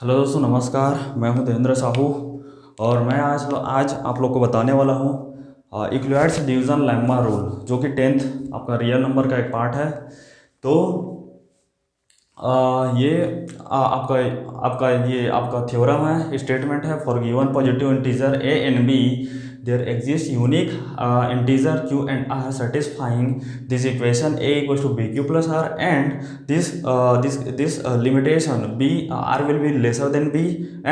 Hello दोस्तों, नमस्कार। मैं हूं देवेंद्र साहू और मैं आज आप लोग को बताने वाला हूं इक्वलिट्स डिवीज़न लेम्मा रूल, जो कि 10th आपका रियल नंबर का एक पार्ट है। तो ये आपका आपका ये आपका थ्योरम है, स्टेटमेंट है। For given positive integer a and b there exist unique integer q and r satisfying this equation a equals to bq plus r, and this limitation b r will be lesser than b,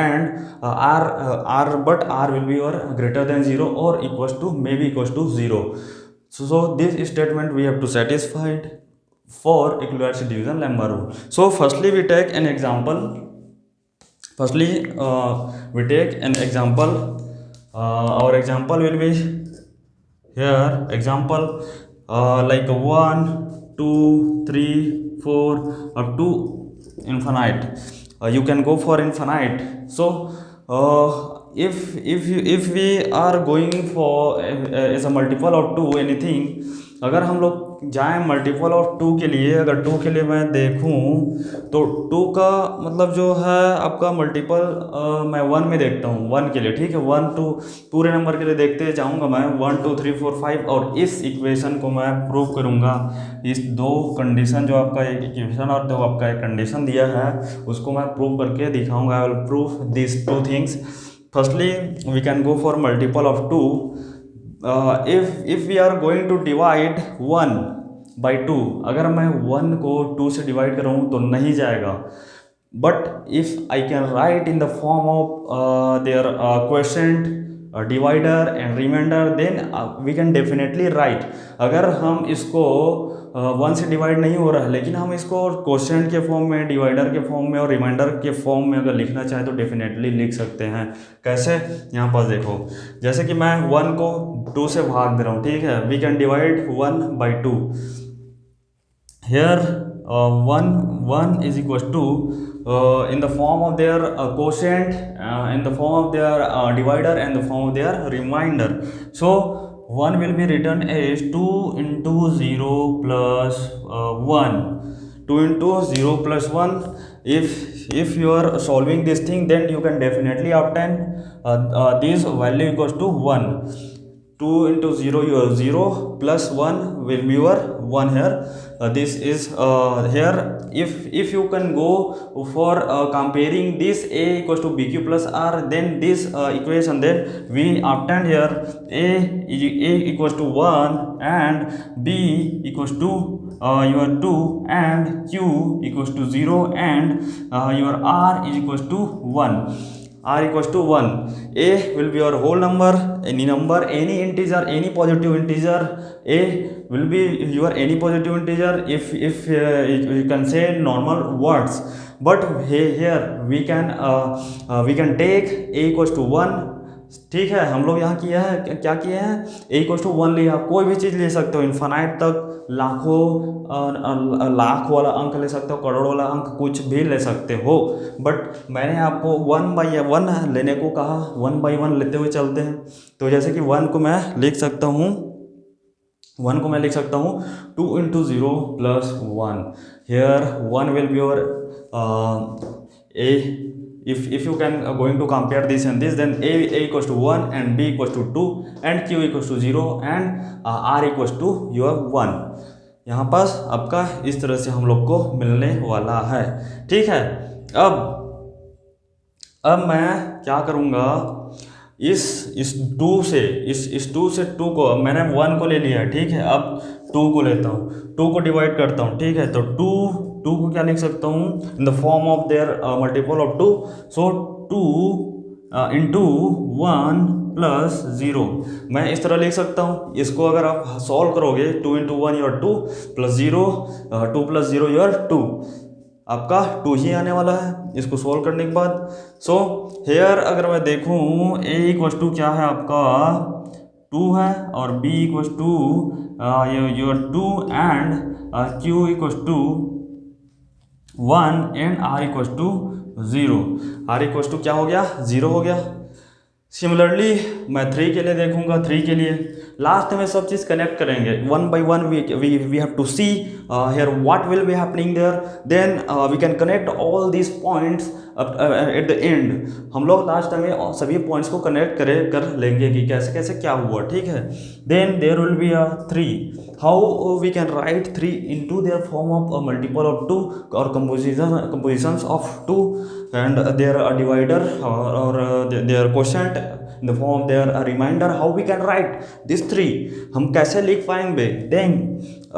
and r but r will be or greater than 0 or equals to maybe equals to 0. So this statement we have to satisfy it for equivalence division lemma rule. So firstly we take an example. Our example will be here. Example like 1 2 3 4 up to infinite. You can go for infinite. So if we are going for as a multiple of 2 anything, अगर हम लोग जाएं multiple of 2 के लिए, अगर 2 के लिए मैं देखूं तो 2 का मतलब जो है आपका मल्टीपल मैं 1 में देखता हूं। 1 के लिए ठीक है, 1 2 पूरे नंबर के लिए देखते जाऊंगा मैं 1 2 3 4 5, और इस इक्वेशन को मैं प्रूव करूंगा। इस दो कंडीशन जो आपका एक इक्वेशन और दो आपका एक कंडीशन दिया है, उसको मैं प्रूव करके दिखाऊंगा। I will prove this two things. Firstly we can go for multiple of 2. If we are going to divide 1 by 2, अगर मैं 1 को 2 से डिवाइड कर रहा हूँ तो नहीं जाएगा। But if I can write in the form of their quotient, divider and remainder, then we can definitely write. अगर हम इसको 1 से डिवाइड नहीं हो रहा है, लेकिन हम इसको क्वोशिएंट के फॉर्म में, डिवाइडर के फॉर्म में और रिमाइंडर के फॉर्म में अगर लिखना चाहें तो डेफिनेटली लिख सकते हैं। कैसे? यहाँ पर देखो, जैसे कि मैं 1 को 2 से भाग दे रहा हूँ, ठीक है। We can divide 1 by 2 here. 1 is equals to in the form of their quotient, in the form of their divider and the form of their remainder. So 1 will be written as 2 into 0 plus 1. 2 into 0 plus 1. If you are solving this thing, then you can definitely obtain this value equals to 1. 2 into 0 your 0 plus 1 will be your 1 here. This is here. If you can go for comparing this a equals to bq plus r, then this equation, then we obtain here a equals to 1 and b equals to your 2 and q equals to 0 and your r is equals to 1. r equals to 1. a will be your whole number, any number, any integer, any positive integer. a will be your any positive integer if you can say normal words. But here we can take a equals to 1. ठीक है, हम लोग यहाँ किया है, क्या किए हैं, a इक्वल टू 1 लिया। आप कोई भी चीज़ ले सकते हो, इन्फानाइट तक, लाख वाला अंक ले सकते हो, करोड़ वाला अंक, कुछ भी ले सकते हो। बट मैंने आपको 1 by 1 लेने को कहा, 1 by 1 लेते हुए चलते हैं। तो जैसे कि 1 को मैं लिख सकता हूँ 2 into 0 plus 1. Here 1 will be your a. If you can going to compare this and this, then a equals to 1 and b equals to 2 and q equals to 0 and r equals to your 1. यहाँ पास आपका इस तरह से हम लोग को मिलने वाला है, ठीक है। अब मैं क्या करूँगा, इस 2 से इस 2 से 2 को मैंने 1 को ले लिया है, ठीक है। अब 2 को लेता हूँ, 2 को डिवाइड करता हूँ, ठीक है। तो 2 को क्या लिख सकता हूँ, इन the form of there multiple of 2. So 2 into 1 plus 0 मैं इस तरह लिख सकता हूँ। इसको अगर आप सॉल्व करोगे, 2 into 1 your 2 plus 0, 2 plus 0 your 2, आपका 2 ही आने वाला है इसको सॉल्व करने के बाद। सो हेयर अगर मैं देखूँ, a इक्वल्स टू क्या है आपका 2 है, और b equals to your 2 and q equals to 1 and r equals to 0। r equals to क्या हो गया, 0 हो गया। सिमिलरली मैं 3 के लिए देखूंगा, 3 के लिए लास्ट में सब चीज़ कनेक्ट करेंगे one by one. We have to see here what will be happening there, then we can connect all these points at the end. हम लोग लास्ट में सभी पॉइंट्स को कनेक्ट कर लेंगे कि कैसे कैसे क्या हुआ, ठीक है। Then there will be a 3, how we can write 3 into their form of multiple of 2 और compositions of 2 and their divider or their quotient in the form of their remainder, how we can write these 3, हम कैसे लिख पाएंगे। then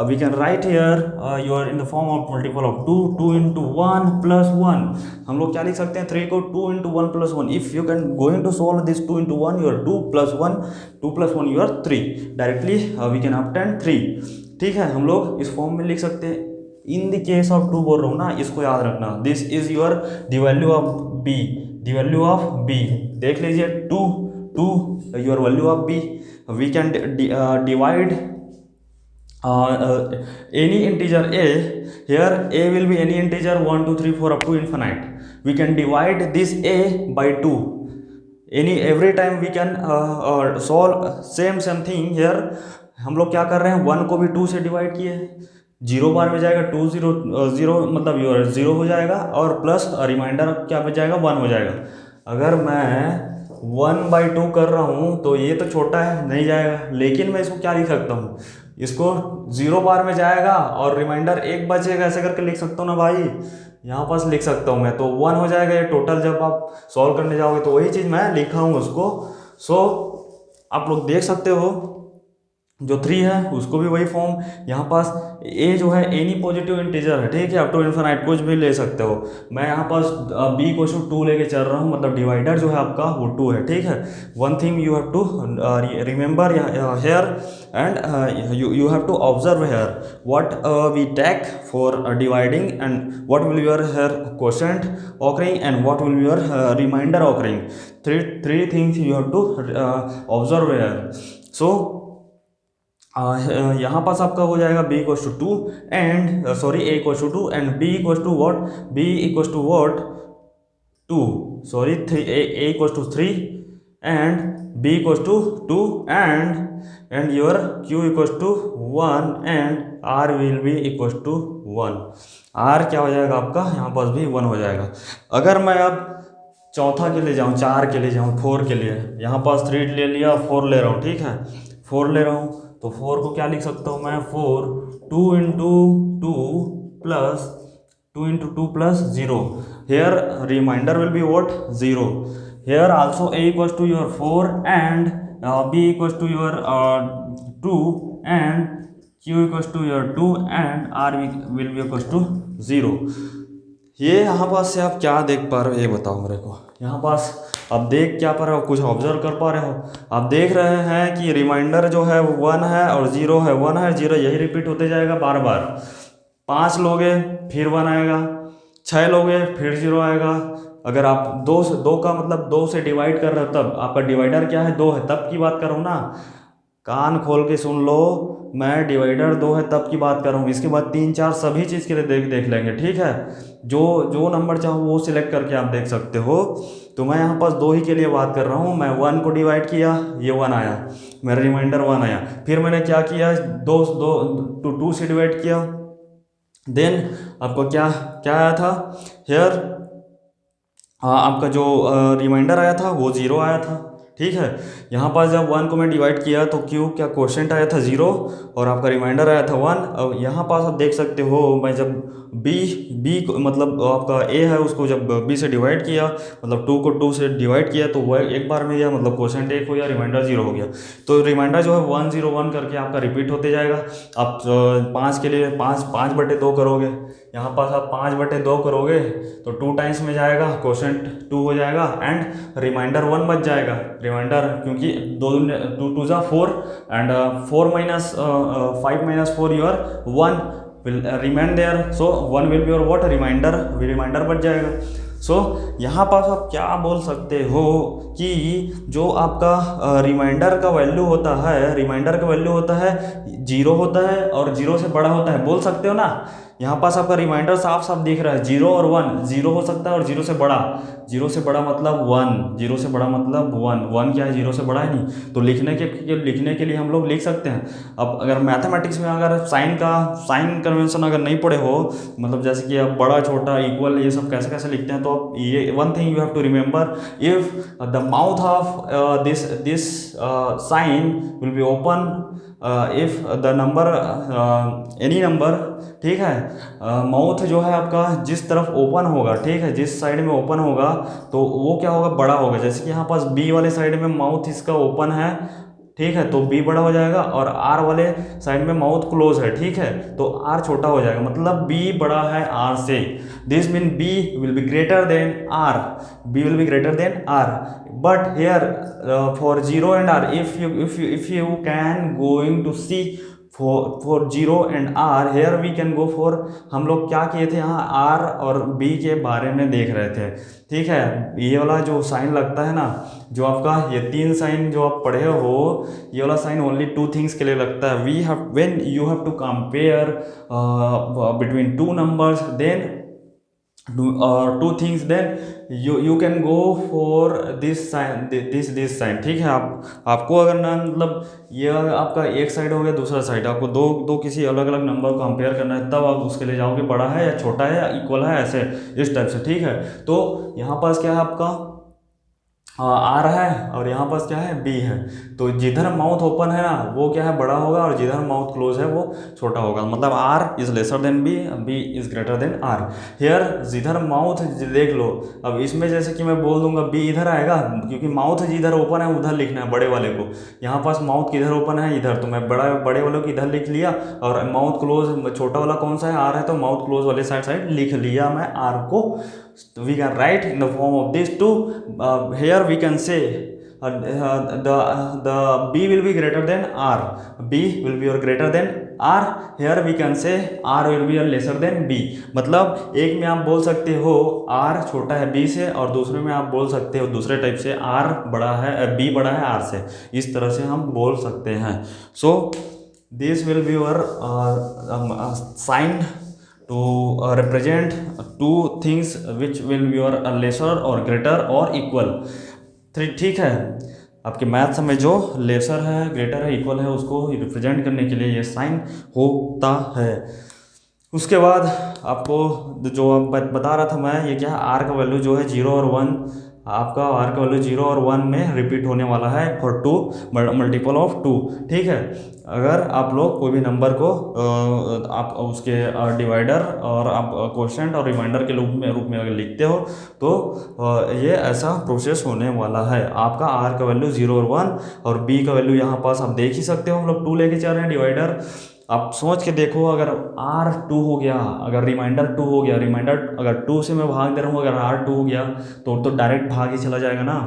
we can write here you are in the form of multiple of 2 into 1 plus 1। हम लोग क्या लिख सकते हैं 3 को 2 into 1 plus 1। if you can going to solve this 2 into 1 you are 2 plus 1 you are 3, directly we can obtain 3, ठीक है। हम लोग इस फॉर्म में लिख सकते हैं। इन द केस ऑफ 2 बोल रहा हूँ ना, इसको याद रखना, this is your the value of b, the value of b देख लीजिए 2 your value of b. We can divide any integer a, here a will be any integer 1 2 3 4 up to infinite। we can divide this a by 2, every time we can solve same thing here। हम लोग क्या कर रहे हैं 1 को भी 2 से divide किए, 0 बार में जाएगा 2 0 0 मतलब योर 0 हो जाएगा और प्लस रिमाइंडर क्या बच जाएगा 1 हो जाएगा। अगर मैं 1/2 कर रहा हूँ तो ये तो छोटा है नहीं जाएगा, लेकिन मैं इसको क्या लिख सकता हूँ, इसको 0 बार में जाएगा और रिमाइंडर 1 बचेगा, ऐसे करके लिख सकता हूँ ना भाई, यहाँ पास लिख सकता हूँ मैं, तो 1 हो जाएगा ये टोटल। जब आप सॉल्व करने जाओगे तो वही चीज़ मैं लिखा हूँ उसको। सो आप लोग देख सकते हो जो 3 है उसको भी वही फॉर्म, यहाँ पास a जो है एनी पॉजिटिव इंटीजर है, ठीक है, अप टू इन्फिनाइट कुछ भी ले सकते हो। मैं यहाँ पास b को 2 लेके चल रहा हूँ, मतलब डिवाइडर जो है आपका वो 2 है, ठीक है। One thing you have to remember here and you have to observe here what we take for dividing and what will your here quotient occurring and what will your remainder occurring. Three things you have to observe here. So यहाँ पास आपका हो जाएगा b equals to 2 and sorry a equals to 2 and b equals to what, b equals to what 2 sorry a equals to 3 and b equals to 2 and your q equals to 1 and r will be equals to 1। r क्या हो जाएगा आपका यहाँ पास भी 1 हो जाएगा। अगर मैं अब चौथा के लिए जाऊँ, 4 के लिए जाऊँ, 4 के लिए, यहाँ पास 3 ले लिया, 4 ले रहा हूँ, ठीक है, 4 ले रहा हूँ तो 4 को क्या लिख सकता हूँ मैं 4 2 into 2 plus 2 into 2 plus 0। here remainder will be what 0। here also a equals to your 4 and b equals to your 2 and q equals to your 2 and r will be equals to 0। ये यहाँ पास से आप क्या देख पा रहे हो ये बताओ मेरे को। यहाँ पास आप देख क्या पा रहे हो, कुछ ऑब्जर्व कर पा रहे हो। आप देख रहे हैं कि रिमाइंडर जो है वो 1 है और 0 है, 1 है 0, यही रिपीट होते जाएगा बार बार। 5 लोगे फिर 1 आएगा, 6 लोगे फिर 0 आएगा। अगर आप 2 का मतलब 2 से डिवाइड कर रहे हो तब आपका डिवाइडर क्या है 2 है, तब की बात कर रहा हूँ ना, कान खोल के सुन लो, मैं डिवाइडर 2 है तब की बात कर रहा हूँ। इसके बाद 3 4 सभी चीज़ के लिए देख लेंगे, ठीक है। जो नंबर चाहो वो सिलेक्ट करके आप देख सकते हो। तो मैं यहाँ पास 2 ही के लिए बात कर रहा हूँ। मैं 1 को डिवाइड किया, ये 1 आया, मेरा रिमाइंडर 1 आया। फिर मैंने क्या किया 2 से डिवाइड किया, देन आपको क्या आया था हेयर, आपका जो रिमाइंडर आया था वो 0 आया था, ठीक है। यहाँ पास जब 1 को मैं डिवाइड किया तो क्यू क्या क्वोशेंट आया था 0 और आपका रिमाइंडर आया था 1। अब यहाँ पास आप देख सकते हो मैं जब बी मतलब आपका ए है उसको जब बी से डिवाइड किया, मतलब 2 को 2 से डिवाइड किया तो वह एक बार में गया, मतलब क्वोशेंट 1 हो गया, रिमाइंडर 0 हो गया। तो रिमाइंडर जो है 1 0 1 करके आपका रिपीट होते जाएगा। आप 5 के लिए 5/2 करोगे, यहाँ पास आप 5/2 करोगे तो 2 टाइम्स में जाएगा, क्वोशेंट 2 हो जाएगा एंड रिमाइंडर 1 बच जाएगा। रिमाइंडर क्योंकि 2 2 जा 4 and 4 minus 5 minus 4 your 1 will remain there, so 1 will be your what remainder बच जाएगा। सो यहाँ पास आप क्या बोल सकते हो कि जो आपका रिमाइंडर का वैल्यू होता है 0 होता है और 0 से बड़ा होता है, बोल सकते हो ना। यहाँ पास आपका रिमाइंडर साफ साफ दिख रहा है, 0 और 1, 0 हो सकता है और 0 से बड़ा, 0 से बड़ा मतलब 1, 0 से बड़ा मतलब 1, 1 क्या है 0 से बड़ा है नहीं, तो लिखने के लिए हम लोग लिख सकते हैं। अब अगर मैथमेटिक्स में अगर साइन कन्वेंशन अगर नहीं पढ़े हो, मतलब जैसे कि आप बड़ा छोटा इक्वल ये सब कैसे कैसे लिखते हैं, तो आप ये one thing you have to remember, if the mouth of this sign will be open, if the number any number, ठीक है, माउथ जो है आपका जिस तरफ ओपन होगा, ठीक है, जिस साइड में ओपन होगा तो वो क्या होगा, बड़ा होगा। जैसे कि यहाँ पास बी वाले साइड में माउथ इसका ओपन है, ठीक है, तो बी बड़ा हो जाएगा, और आर वाले साइड में माउथ क्लोज है, ठीक है, तो आर छोटा हो जाएगा, मतलब बी बड़ा है आर से। This mean b will be greater than r, b will be greater than r, but here for zero and r, if you can going to see for zero and r, here we can go for, हम लोग क्या किए थे यहाँ are और B के बारे में देख रहे थे, ठीक है। ये वाला जो साइन लगता है ना, जो आपका ये 3 साइन जो आप पढ़े हो, ये वाला साइन ओनली 2 थिंग्स के लिए लगता है। We have when you have to compare between 2 numbers, then 2 things, then you can go for this sign, this sign, ठीक है। आपको अगर ना, मतलब ये आपका एक साइड हो गया, दूसरा साइड आपको दो किसी अलग अलग नंबर को कंपेयर करना है, तब आप उसके लिए जाओगे बड़ा है या छोटा है या इक्वल है, ऐसे इस टाइप से, ठीक है। तो यहाँ पास क्या है आपका आर है, और यहाँ पास क्या है बी है, तो जिधर माउथ ओपन है ना वो क्या है बड़ा होगा, और जिधर माउथ क्लोज है वो छोटा होगा, मतलब r is lesser than b, b is greater than r. Here जिधर माउथ, देख लो अब इसमें जैसे कि मैं बोल दूंगा बी इधर आएगा, क्योंकि माउथ जिधर ओपन है उधर लिखना है बड़े वाले को। यहाँ पास माउथ किधर ओपन है इधर, तो मैं बड़े वाले को इधर लिख लिया, और माउथ क्लोज छोटा वाला कौन सा है आर है, तो माउथ क्लोज वाले साइड लिख लिया मैं आर को। We can write in the form of these two. Here we can say the b will be greater than r, b will be greater than r, here we can say r will be lesser than b। मतलब एक में आप बोल सकते हो r छोटा है b से, और दूसरे में आप बोल सकते हो दूसरे टाइप से r बड़ा है, b बड़ा है r से, इस तरह से हम बोल सकते हैं। So this will be your sign to represent 2 things which will be your lesser or greater or equal, ठीक है। आपके मैथ्स में जो लेसर है, ग्रेटर है, इक्वल है, उसको रिप्रेजेंट करने के लिए ये साइन होता है। उसके बाद आपको जो बता रहा था मैं, ये क्या है, आर का वैल्यू जो है 0 और 1, आपका आर का वैल्यू 0 और 1 में रिपीट होने वाला है फॉर 2 मल्टीपल ऑफ 2, ठीक है। अगर आप लोग कोई भी नंबर को आप उसके डिवाइडर और आप क्वोशिएंट और रिमाइंडर के रूप में अगर लिखते हो, तो ये ऐसा प्रोसेस होने वाला है। आपका आर का वैल्यू 0 और 1, और बी का वैल्यू यहाँ पास आप देख ही सकते हो, हम लोग 2 लेके चल रहे हैं डिवाइडर। आप सोच के देखो, अगर आर 2 हो गया, अगर रिमाइंडर 2 हो गया, रिमाइंडर अगर 2 से मैं भाग दे रहा हूँ, अगर आर 2 हो गया तो डायरेक्ट भाग ही चला जाएगा ना,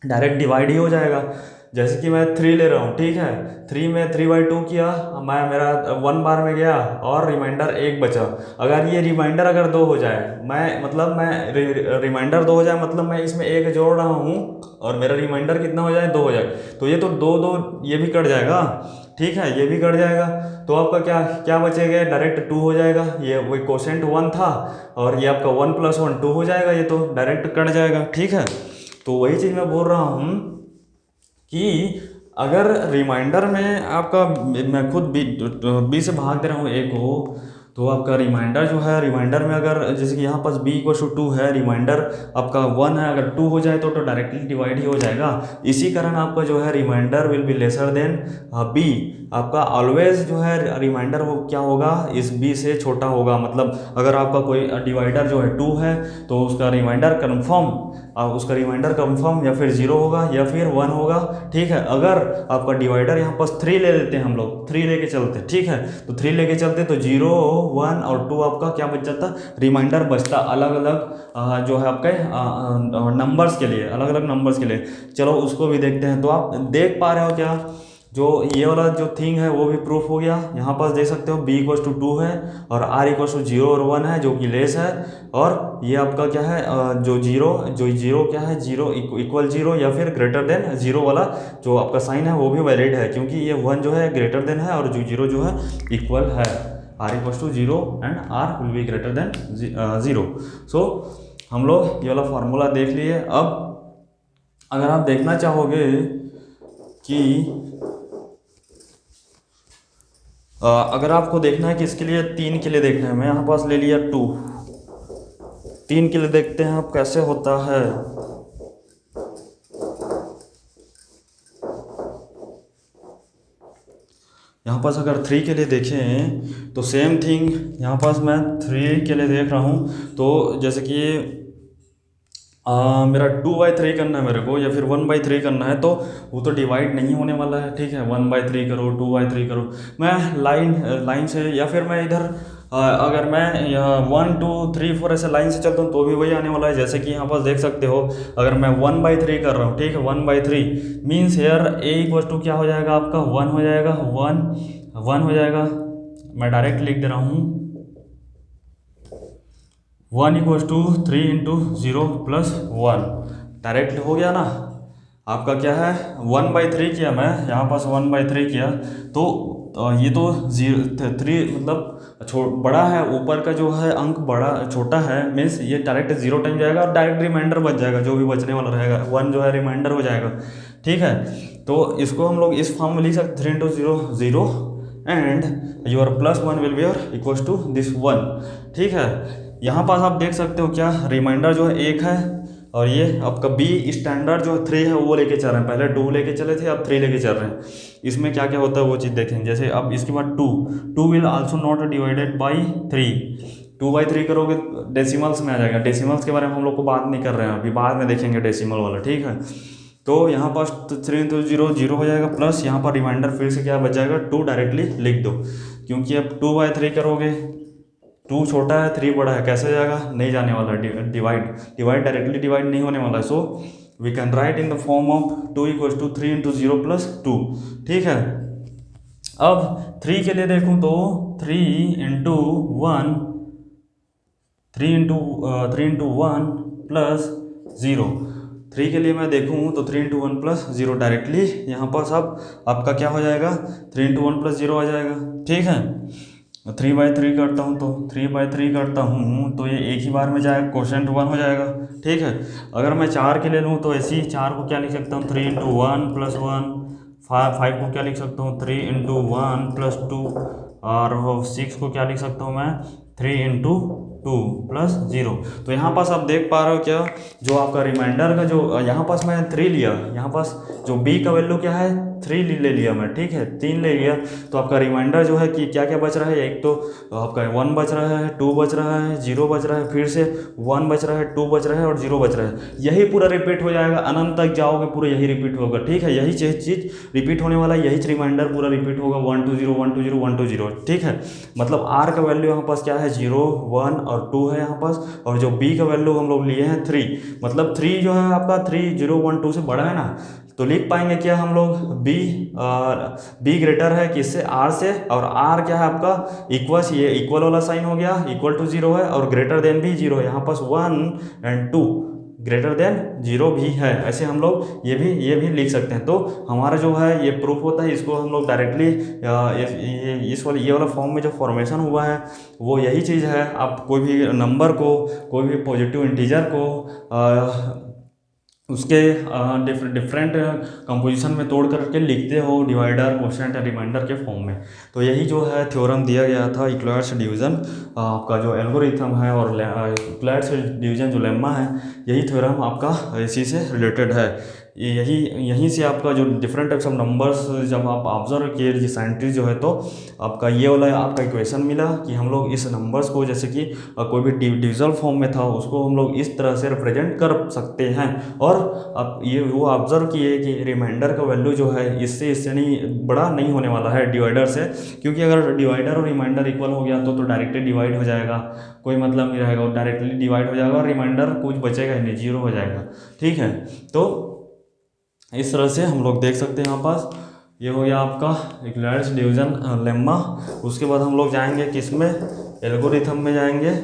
डायरेक्ट डिवाइड ही हो जाएगा। जैसे कि मैं 3 ले रहा हूँ, ठीक है, 3 में 3/2 किया, मेरा 1 बार में गया और रिमाइंडर 1 बचा। अगर ये रिमाइंडर अगर 2 हो जाए, मैं रिमाइंडर 2 हो जाए, मतलब मैं इसमें 1 जोड़ रहा हूँ और मेरा रिमाइंडर कितना हो जाए, 2 हो जाए, तो ये तो 2 ये भी कट जाएगा, ठीक है, ये भी कट जाएगा, तो आपका क्या बचेगा, डायरेक्ट 2 हो जाएगा। ये वही क्वोशिएंट 1 था, और ये आपका 1 + 1 2 हो जाएगा, ये तो डायरेक्ट कट जाएगा, ठीक है। तो वही चीज़ मैं बोल रहा हूँ कि अगर रिमाइंडर में आपका, मैं खुद बी से भाग दे रहा हूँ एक को, तो आपका रिमाइंडर जो है, रिमाइंडर में अगर जैसे कि यहाँ पास b = 2 है, रिमाइंडर आपका 1 है, अगर 2 हो जाए तो डायरेक्टली डिवाइड ही हो जाएगा। इसी कारण आपका जो है remainder will be lesser than b। आपका ऑलवेज जो है रिमाइंडर वो क्या होगा, इस b से छोटा होगा। मतलब अगर आपका कोई डिवाइडर जो है 2 है, तो उसका रिमाइंडर कन्फर्म या फिर 0 होगा या फिर 1 होगा, ठीक है। अगर आपका डिवाइडर यहाँ पास 3 ले लेते हैं, हम लोग 3 लेके चलते, ठीक है, तो 3 लेके चलते तो 0, 1 और 2 आपका क्या बच जाता, रिमाइंडर बचता अलग अलग जो है आपके नंबर्स के लिए, अलग अलग नंबर्स के लिए। चलो उसको भी देखते हैं। तो आप देख पा रहे हो क्या, जो ये वाला जो थिंग है वो भी प्रूफ हो गया। यहाँ पास देख सकते हो b = 2 है और r = 0 और 1 है, जो कि लेस है, और ये आपका क्या है, जो जीरो क्या है, 0 = 0 या फिर ग्रेटर देन 0 वाला जो आपका साइन है वो भी वैलिड है, क्योंकि ये 1 जो है ग्रेटर देन है और जो 0 जो है इक्वल है। R equals to 0 and r will be greater than 0। So हम लोग ये वाला फार्मूला देख लिए। अब अगर आप देखना चाहोगे कि अगर आपको देखना है कि इसके लिए 3 के लिए देखना है, मैं यहाँ पास ले लिया 2, 3 के लिए देखते हैं अब कैसे होता है। यहाँ पास अगर 3 के लिए देखें तो सेम थिंग, यहाँ पास मैं 3 के लिए देख रहा हूँ। तो जैसे कि मेरा 2/3 करना है मेरे को, या फिर 1/3 करना है, तो वो तो डिवाइड नहीं होने वाला है, ठीक है। 1/3 करो, 2/3 करो, मैं लाइन से, या फिर मैं इधर अगर मैं यहाँ 1 2 3 4 ऐसे लाइन से चलता हूँ तो भी वही आने वाला है। जैसे कि यहाँ पर देख सकते हो, अगर मैं 1/3 कर रहा हूँ, ठीक है, 1/3 means here a equal to क्या हो जाएगा आपका 1 हो जाएगा, 1 हो जाएगा। मैं डायरेक्ट लिख दे रहा हूँ 1 equal to 3 into 0 plus 1, direct हो गया ना आपका। क्या है 1/3 किया मैं यहाँ पास 1/3 किया, तो ये तो 3 मतलब बड़ा है, ऊपर का जो है अंक बड़ा छोटा है, मीन्स ये डायरेक्ट 0 टाइम जाएगा और डायरेक्ट रिमाइंडर बच जाएगा, जो भी बचने वाला रहेगा 1 जो है रिमाइंडर हो जाएगा, ठीक है। तो इसको हम लोग इस फॉर्म में लिख सकते 3 into 0 0 and your +1 will be your equals to this 1, ठीक है। यहाँ पास आप देख सकते हो क्या रिमाइंडर जो है 1 है, और ये आपका बी स्टैंडर्ड जो 3 है वो लेके चल रहे हैं, पहले 2 लेके चले थे, अब 3 लेके चल रहे हैं। इसमें क्या क्या होता है वो चीज़ देखेंगे। जैसे अब इसके बाद 2 will also not divided by 3, 2/3 करोगे डेसिमल्स में आ जाएगा। डेसिमल्स के बारे में हम लोग को बात नहीं कर रहे हैं अभी, बाद में देखेंगे डेसिमल वाला, ठीक है। तो यहाँ पास 3 इंटू 0 0 हो जाएगा, प्लस यहाँ पर रिमाइंडर फिर से क्या बच जाएगा 2, डायरेक्टली लिख दो, क्योंकि अब 2/3 करोगे, 2 छोटा है 3 बड़ा है, कैसे जाएगा नहीं जाने वाला, डिवाइड डायरेक्टली डिवाइड नहीं होने वाला है। So we can write in the form of 2 equals to 3 into 0 plus 2, ठीक है। अब 3 के लिए देखूँ तो 3 इंटू 1 प्लस 0, 3 के लिए मैं देखूँ तो 3 इंटू 1 प्लस 0, डायरेक्टली यहाँ पर सब आपका क्या हो जाएगा 3 इंटू 1 प्लस 0 आ जाएगा, ठीक है। 3/3 करता हूँ तो 3/3 करता हूँ तो ये एक ही बार में जाएगा, क्वोशेंट 1 हो जाएगा, ठीक है। अगर मैं 4 के ले लूँ तो ऐसे ही 4 को क्या लिख सकता हूँ 3 इंटू 1 प्लस 1, 5 को क्या लिख सकता हूँ 3 इंटू 1 प्लस 2, और 6 को क्या लिख सकता हूँ मैं 3 इंटू 2 प्लस 0। तो यहाँ पास आप देख पा रहे हो क्या, जो आपका रिमाइंडर का जो यहाँ पास मैं 3 लिया, यहाँ पास जो b का वैल्यू क्या है 3 ले लिया मैं, ठीक है, 3 ले लिया। तो आपका रिमाइंडर जो है कि क्या क्या बच रहा है, एक तो आपका 1 बच रहा है, 2 बच रहा है, 0 बच रहा है, फिर से 1 बच रहा है, 2 बच रहा है और 0 बच रहा है। यही पूरा रिपीट हो जाएगा, अनंत तक जाओगे पूरा यही रिपीट होगा, ठीक है। यही चीज़ रिपीट होने वाला है, यही रिमाइंडर पूरा रिपीट होगा 1 2 0 1 2 0 1 2 0, ठीक है। मतलब r का वैल्यू यहाँ पास क्या है 0 1 और 2 है यहाँ पास, और जो b का वैल्यू हम लोग लिए हैं 3, मतलब 3 जो है आपका 3 0 1 2 से बड़ा है ना, तो लिख पाएंगे क्या हम लोग b ग्रेटर है किससे r से, और r क्या है आपका इक्वल्स, ये इक्वल वाला साइन हो गया, इक्वल टू 0 है, और ग्रेटर देन भी 0 है, यहाँ पास 1 एंड 2 ग्रेटर देन 0 भी है, ऐसे हम लोग ये भी लिख सकते हैं। तो हमारा जो है ये प्रूफ होता है, इसको हम लोग डायरेक्टली ये वाला फॉर्म में जो फॉर्मेशन हुआ है वो यही चीज़ है। आप कोई भी नंबर को, कोई भी पॉजिटिव इंटीजर को उसके डिफरेंट कंपोजिशन में तोड़ करके लिखते हो डिवाइडर, क्वोशेंट, रिमाइंडर के फॉर्म में। तो यही जो है थ्योरम दिया गया था इक्वलेट्स डिवीजन, आपका जो एल्गोरिथम है और इक्वलेट्स डिवीजन जो लेम्मा है, यही थ्योरम आपका इसी से रिलेटेड है। यहीं से आपका जो डिफरेंट टाइप्स ऑफ नंबर्स जब आप ऑब्जर्व किए साइंटिस्ट जो है, तो आपका ये वाला आपका इक्वेशन मिला कि हम लोग इस नंबर्स को, जैसे कि कोई भी डिविजल फॉर्म में था, उसको हम लोग इस तरह से रिप्रेजेंट कर सकते हैं। और अब ये वो ऑब्जर्व किए कि रिमाइंडर का वैल्यू जो है इससे नहीं बड़ा नहीं होने वाला है डिवाइडर से, क्योंकि अगर डिवाइडर और रिमाइंडर इक्वल हो गया तो डायरेक्टली डिवाइड हो जाएगा, कोई मतलब नहीं रहेगा, डायरेक्टली डिवाइड हो जाएगा और रिमाइंडर कुछ बचेगा ही नहीं, 0 हो जाएगा, ठीक है। तो इस तरह से हम लोग देख सकते हैं यहाँ पास ये हो गया आपका इक्वलेट्स डिवीजन लेम्मा। उसके बाद हम लोग जाएंगे किस में, एल्गोरिथम में जाएंगे।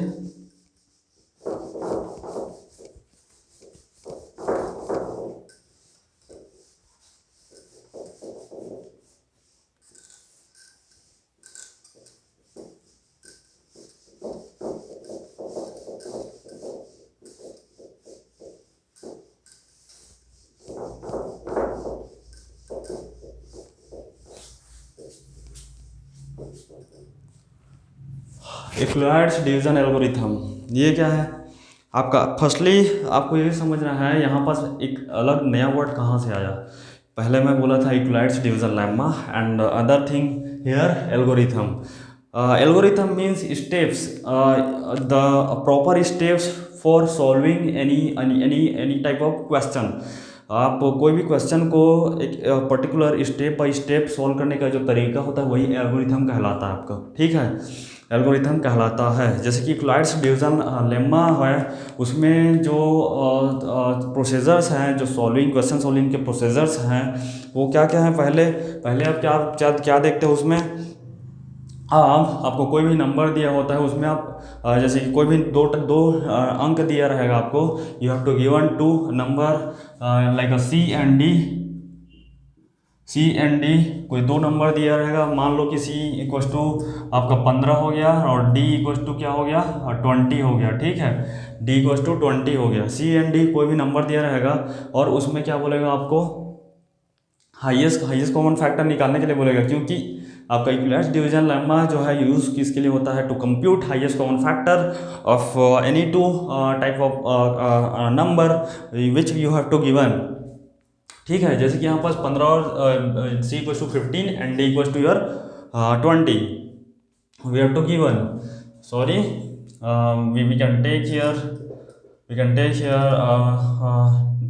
इक्वलाइट्स डिवीजन एल्गोरिथम, ये क्या है आपका? फर्स्टली आपको ये समझना है यहाँ पास एक अलग नया वर्ड कहाँ से आया। पहले मैं बोला था Euclid's division lemma and other thing here algorithm. Algorithm means steps, the proper steps for solving any type of question. आप कोई भी क्वेश्चन को एक particular step by step solve करने का जो तरीका होता है वही एल्गोरिथम कहलाता है आपका, ठीक है, एल्गोरिथम कहलाता है। जैसे कि इक्वलाइट्स डिवीजन लेम्मा है, उसमें जो प्रोसीजर्स हैं, जो सॉल्विंग क्वेश्चन सॉल्विंग के प्रोसीजर्स हैं वो क्या क्या हैं। पहले पहले आप क्या देखते हो उसमें, आपको कोई भी नंबर दिया होता है उसमें आप जैसे कि कोई भी दो अंक दिया रहेगा आपको, you have to given two number like a c and d, कोई दो नंबर दिया रहेगा। मान लो कि सी इक्वस टू आपका 15 हो गया और डी इक्वस टू क्या हो गया 20 हो गया, ठीक है, डी इक्वस टू 20 हो गया। सी एंड डी कोई भी नंबर दिया रहेगा और उसमें क्या बोलेगा आपको, हाईएस्ट कॉमन फैक्टर निकालने के लिए बोलेगा, क्योंकि आपका इक्वलाइट्स डिवीजन लेम्मा जो है यूज किसके लिए होता है, to compute highest common factor of any two type of number which you have to given, ठीक है। जैसे कि यहाँ पास 15 और c equals to 15 and d equals to your 20, we have to given, sorry we can take here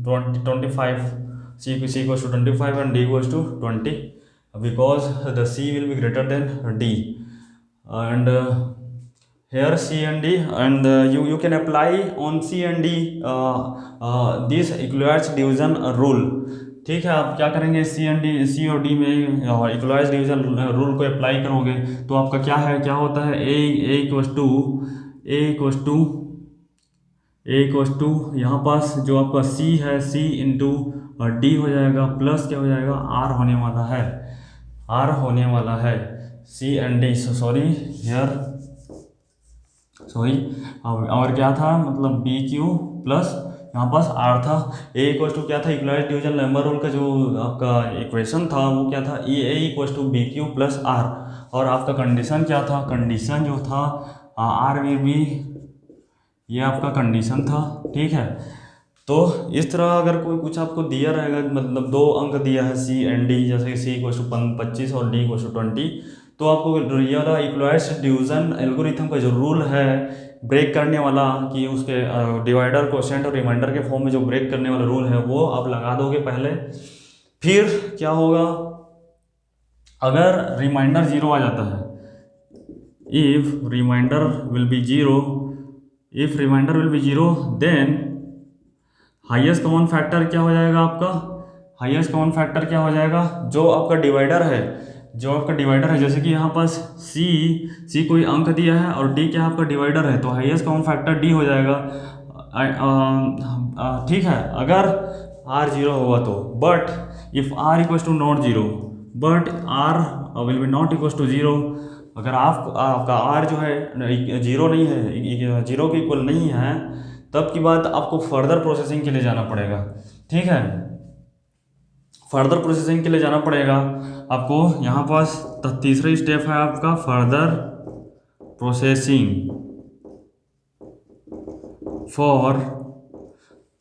25, c equals to 25 and d equals to 20, because the c will be greater than d, and here c and d, and you can apply on c and d this Euclid's division rule, ठीक है। आप क्या करेंगे, C और D में Euclid's division rule को apply करोगे तो आपका क्या होता है, ए इक्वस टू यहाँ पास जो आपका सी है, सी इंटू डी हो जाएगा, प्लस क्या हो जाएगा, आर होने वाला है, सी एंड डी, सॉरी और क्या था, मतलब बी क्यू प्लस यहाँ पास आर था। ए इक्वस टू क्या था, इक्वलाइट्स डिवीजन लेम्मा रूल का जो आपका इक्वेशन था वो क्या था, a equals to b q plus r, और आपका कंडीशन क्या था, कंडीशन जो था आर विल बी, ये आपका कंडीशन था, ठीक है। तो इस तरह अगर कोई कुछ आपको दिया रहेगा, मतलब दो अंक दिया है सी एंड डी, जैसे कि सी इक्वस टू 25 और डी इक्वस टू 20, तो आपको ये वाला इक्वलाइट्स डिवीजन एल्गोरिथम का जो रूल है ब्रेक करने वाला, कि उसके डिवाइडर क्वोशिएंट और रिमाइंडर के फॉर्म में जो ब्रेक करने वाला रूल है वो आप लगा दोगे पहले। फिर क्या होगा, अगर रिमाइंडर 0 आ जाता है, if remainder will be 0 then highest common factor क्या हो जाएगा आपका, हाईएस्ट कॉमन फैक्टर क्या हो जाएगा, जो आपका डिवाइडर है, जैसे कि यहाँ पास सी कोई अंक दिया है और डी क्या आपका डिवाइडर है, तो हाईएस्ट कॉमन फैक्टर डी हो जाएगा, ठीक है, अगर आर 0 होगा तो। But if r equals to not 0, but r will be not equals to 0, अगर आपका आर जो है 0 नहीं है, 0 के इक्वल नहीं है, तब की बात आपको फर्दर प्रोसेसिंग के लिए जाना पड़ेगा, ठीक है, फर्दर प्रोसेसिंग के लिए जाना पड़ेगा आपको। यहाँ पास तीसरा स्टेप है आपका फर्दर प्रोसेसिंग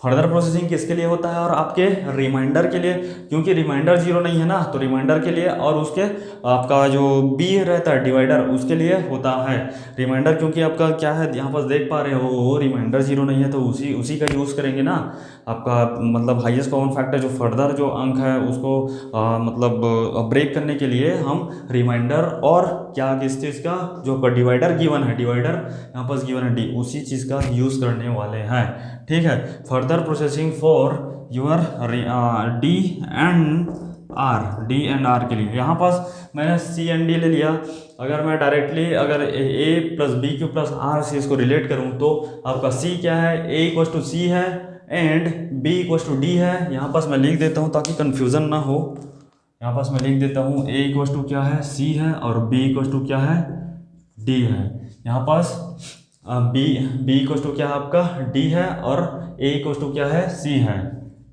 फर्दर प्रोसेसिंग किसके लिए होता है, और आपके रिमाइंडर के लिए, क्योंकि रिमाइंडर 0 नहीं है ना, तो रिमाइंडर के लिए और उसके आपका जो बी रहता है डिवाइडर उसके लिए होता है रिमाइंडर, क्योंकि आपका क्या है यहाँ पर देख पा रहे हो रिमाइंडर 0 नहीं है, तो उसी का यूज़ करेंगे ना, आपका मतलब हाईएस्ट कॉमन फैक्टर जो फर्दर जो अंक है उसको मतलब ब्रेक करने के लिए हम रिमाइंडर और क्या किस चीज़ का, जो डिवाइडर गिवन है, डिवाइडर यहाँ पर गिवन है डी, उसी चीज़ का यूज़ करने वाले हैं, ठीक है। Further processing for your d and r के लिए, यहाँ पास मैंने सी एंड डी ले लिया। अगर मैं डायरेक्टली अगर a plus b q plus r से इसको रिलेट करूँ तो आपका सी क्या है, ए इक्वस टू सी है and b equals to d है। यहाँ पास मैं लिख देता हूँ ताकि कन्फ्यूज़न ना हो, यहाँ पास मैं लिख देता हूँ ए इक्वस टू क्या है, सी है, और बी इक्वस टू क्या है, डी है। यहाँ पास बी इक्वस टू क्या है आपका, डी है, और ए इक्वस टू क्या है, सी है,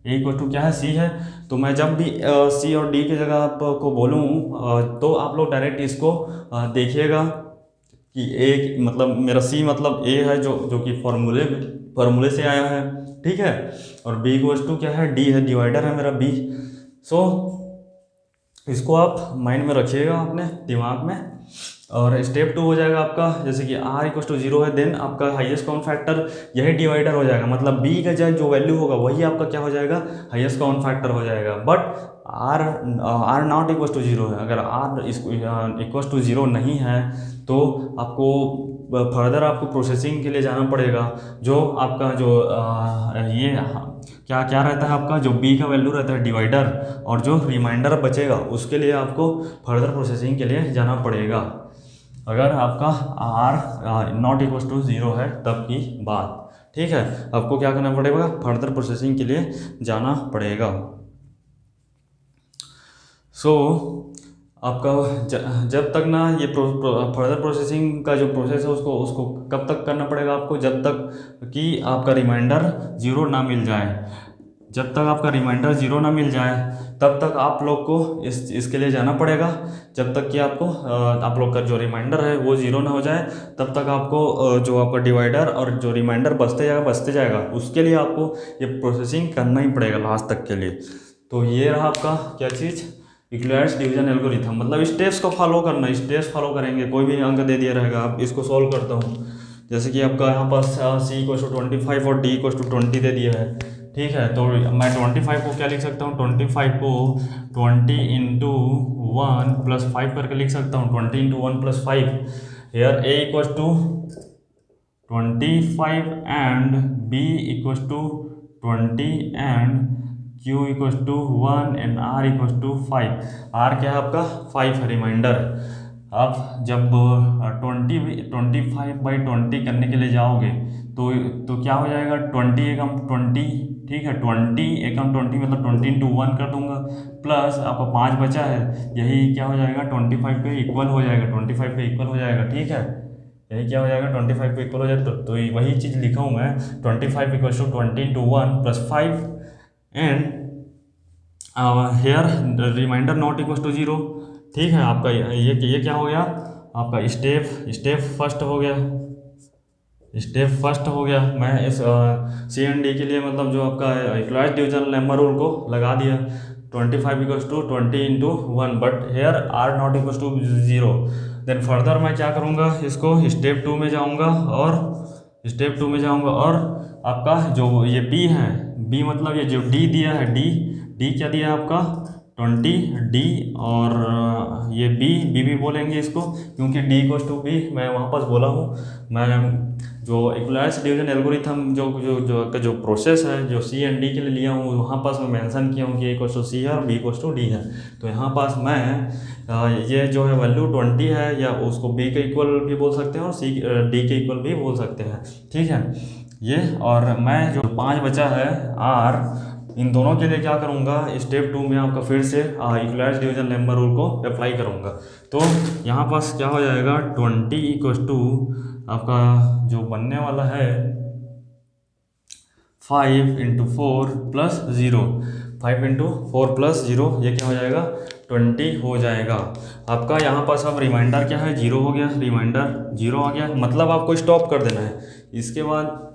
ए इक्वल टू क्या है, सी है। तो मैं जब भी सी और डी की जगह आपको बोलूँ तो आप लोग डायरेक्ट इसको देखिएगा कि ए मतलब मेरा सी मतलब ए है जो कि फॉर्मूले से आया है, ठीक है। और बी इक्वल्स टू क्या है, डी है, डिवाइडर है मेरा बी। सो इसको आप माइंड में रखिएगा अपने दिमाग में। और स्टेप 2 हो जाएगा आपका, जैसे कि r इक्वल टू 0 है, देन आपका हाईएस्ट कॉमन फैक्टर यही डिवाइडर हो जाएगा, मतलब b का जो वैल्यू होगा वही आपका क्या हो जाएगा, हाईएस्ट कॉमन फैक्टर हो जाएगा। But r not equal to 0 है, अगर r इक्वल टू 0 नहीं है तो आपको फर्दर आपको प्रोसेसिंग के लिए जाना पड़ेगा। जो आपका जो ये क्या क्या रहता है आपका, जो b का वैल्यू रहता है डिवाइडर, और जो रिमाइंडर बचेगा उसके लिए आपको फर्दर प्रोसेसिंग के लिए जाना पड़ेगा, अगर आपका r नॉट इक्वल टू 0 है तब की बात, ठीक है। आपको क्या करना पड़ेगा, फर्दर प्रोसेसिंग के लिए जाना पड़ेगा। सो आपका जब तक ना ये फर्दर प्रोसेसिंग का जो प्रोसेस है उसको कब तक करना पड़ेगा आपको, जब तक कि आपका रिमाइंडर 0 ना मिल जाए। जब तक आपका रिमाइंडर 0 ना मिल जाए तब तक आप लोग को इसके लिए जाना पड़ेगा। जब तक कि आपको आप लोग का जो रिमाइंडर है वो 0 ना हो जाए तब तक आपको जो आपका डिवाइडर और जो रिमाइंडर बचते जाएगा उसके लिए आपको ये प्रोसेसिंग करना ही पड़ेगा लास्ट तक के लिए। तो ये रहा आपका क्या चीज़, यूक्लिड्स डिवीजन एल्गोरिथम, मतलब स्टेप्स को फॉलो करना, स्टेप्स फॉलो करेंगे। कोई भी अंक दे दिया रहेगा, आप इसको सॉल्व करता हूँ, जैसे कि आपका यहाँ पास सी इक्वल टू 25 और डी इक्वल टू 20 दे दिया है, ठीक है। तो मैं 25 को क्या लिख सकता हूँ, 25 को 20 इंटू 1 प्लस 5 करके लिख सकता हूँ, 20 into 1 plus 5। Here a equal to 25 and b equal to 20 and Q equal to 1 and R equal to 5। R क्या है आपका 5 है, रिमाइंडर। अब जब 25/20 करने के लिए जाओगे तो क्या हो जाएगा, 20 एकम 20, ठीक है, 20 एकम 20 मतलब 20 इंटू 1 कर दूंगा, प्लस आपका 5 बचा है, यही क्या हो जाएगा 25 पे इक्वल हो जाएगा, 25 पे इक्वल हो जाएगा, ठीक है। यही क्या हो जाएगा 25 पे इक्वल हो जाएगा। तो वही चीज़ लिखा हूँ मैं, 25 equal to 20 into 1 plus 5 and here remainder not equal to 0, ठीक है। आपका ये क्या हो गया, आपका स्टेप फर्स्ट हो गया, स्टेप फर्स्ट हो गया। मैं इस सी एंड डी के लिए मतलब जो आपका यूक्लिड्स डिवीजन लेम्मा रूल को लगा दिया, 25 equal to 20 into 1, but here r not equal to 0। Then further मैं क्या करूँगा, इसको स्टेप 2 में जाऊँगा और आपका जो ये बी है, बी मतलब ये जो डी दिया है, डी क्या दिया है आपका 20 डी, और ये बी भी बोलेंगे इसको, क्योंकि डी इक्वल टू बी मैं वहाँ पास बोला हूँ। मैं जो यूक्लिड्स डिवीजन एल्गोरिथम जो प्रोसेस है जो सी एंड डी के लिए लिया हूँ, वहाँ पास मैं मेंशन किया हूँ कि ए इक्वल टू सी है और बी इक्वल टू डी है। तो यहाँ पास मैं ये जो है वैल्यू 20 है, या उसको बी के इक्वल भी बोल सकते हैं और डी के इक्वल भी बोल सकते हैं, ठीक है। ये और मैं जो 5 बचा है आर, इन दोनों के लिए क्या करूँगा, स्टेप 2 में आपका फिर से यूक्लिड्स डिवीजन लेम्मा रूल को अप्लाई करूँगा। तो यहाँ पास क्या हो जाएगा 20 इक्वल टू आपका जो बनने वाला है 5 इंटू 4 प्लस 0, 5 इंटू 4 प्लस 0, ये क्या हो जाएगा 20 हो जाएगा आपका। यहाँ पास अब रिमाइंडर क्या है 0 हो गया, रिमाइंडर 0 आ गया, मतलब आपको स्टॉप कर देना है। इसके बाद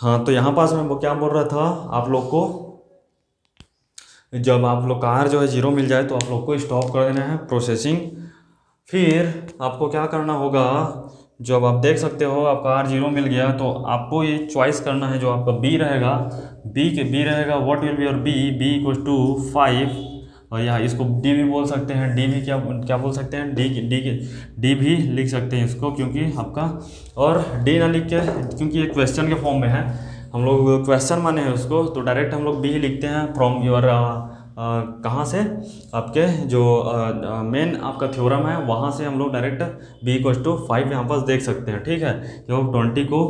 हाँ, तो यहाँ पास मैं वो क्या बोल रहा था आप लोग को, जब आप लोग का आर जो है 0 मिल जाए तो आप लोग को स्टॉप कर देना है प्रोसेसिंग। फिर आपको क्या करना होगा, जब आप देख सकते हो आपका आर 0 मिल गया तो आपको ये चॉइस करना है, जो आपका बी रहेगा, बी रहेगा what will be your b equal to 5, और यहाँ इसको डी भी बोल सकते हैं, डी भी क्या बोल सकते हैं, डी भी लिख सकते हैं इसको, क्योंकि आपका और डी ना लिख के, क्योंकि ये क्वेश्चन के फॉर्म में है, हम लोग क्वेश्चन माने हैं उसको, तो डायरेक्ट हम लोग बी ही लिखते हैं फ्रॉम योर कहाँ से, आपके जो मेन आपका थ्योरम है वहाँ से हम लोग डायरेक्ट बी इक्वल टू 5 यहाँ पर देख सकते हैं, ठीक है। क्योंकि 20 को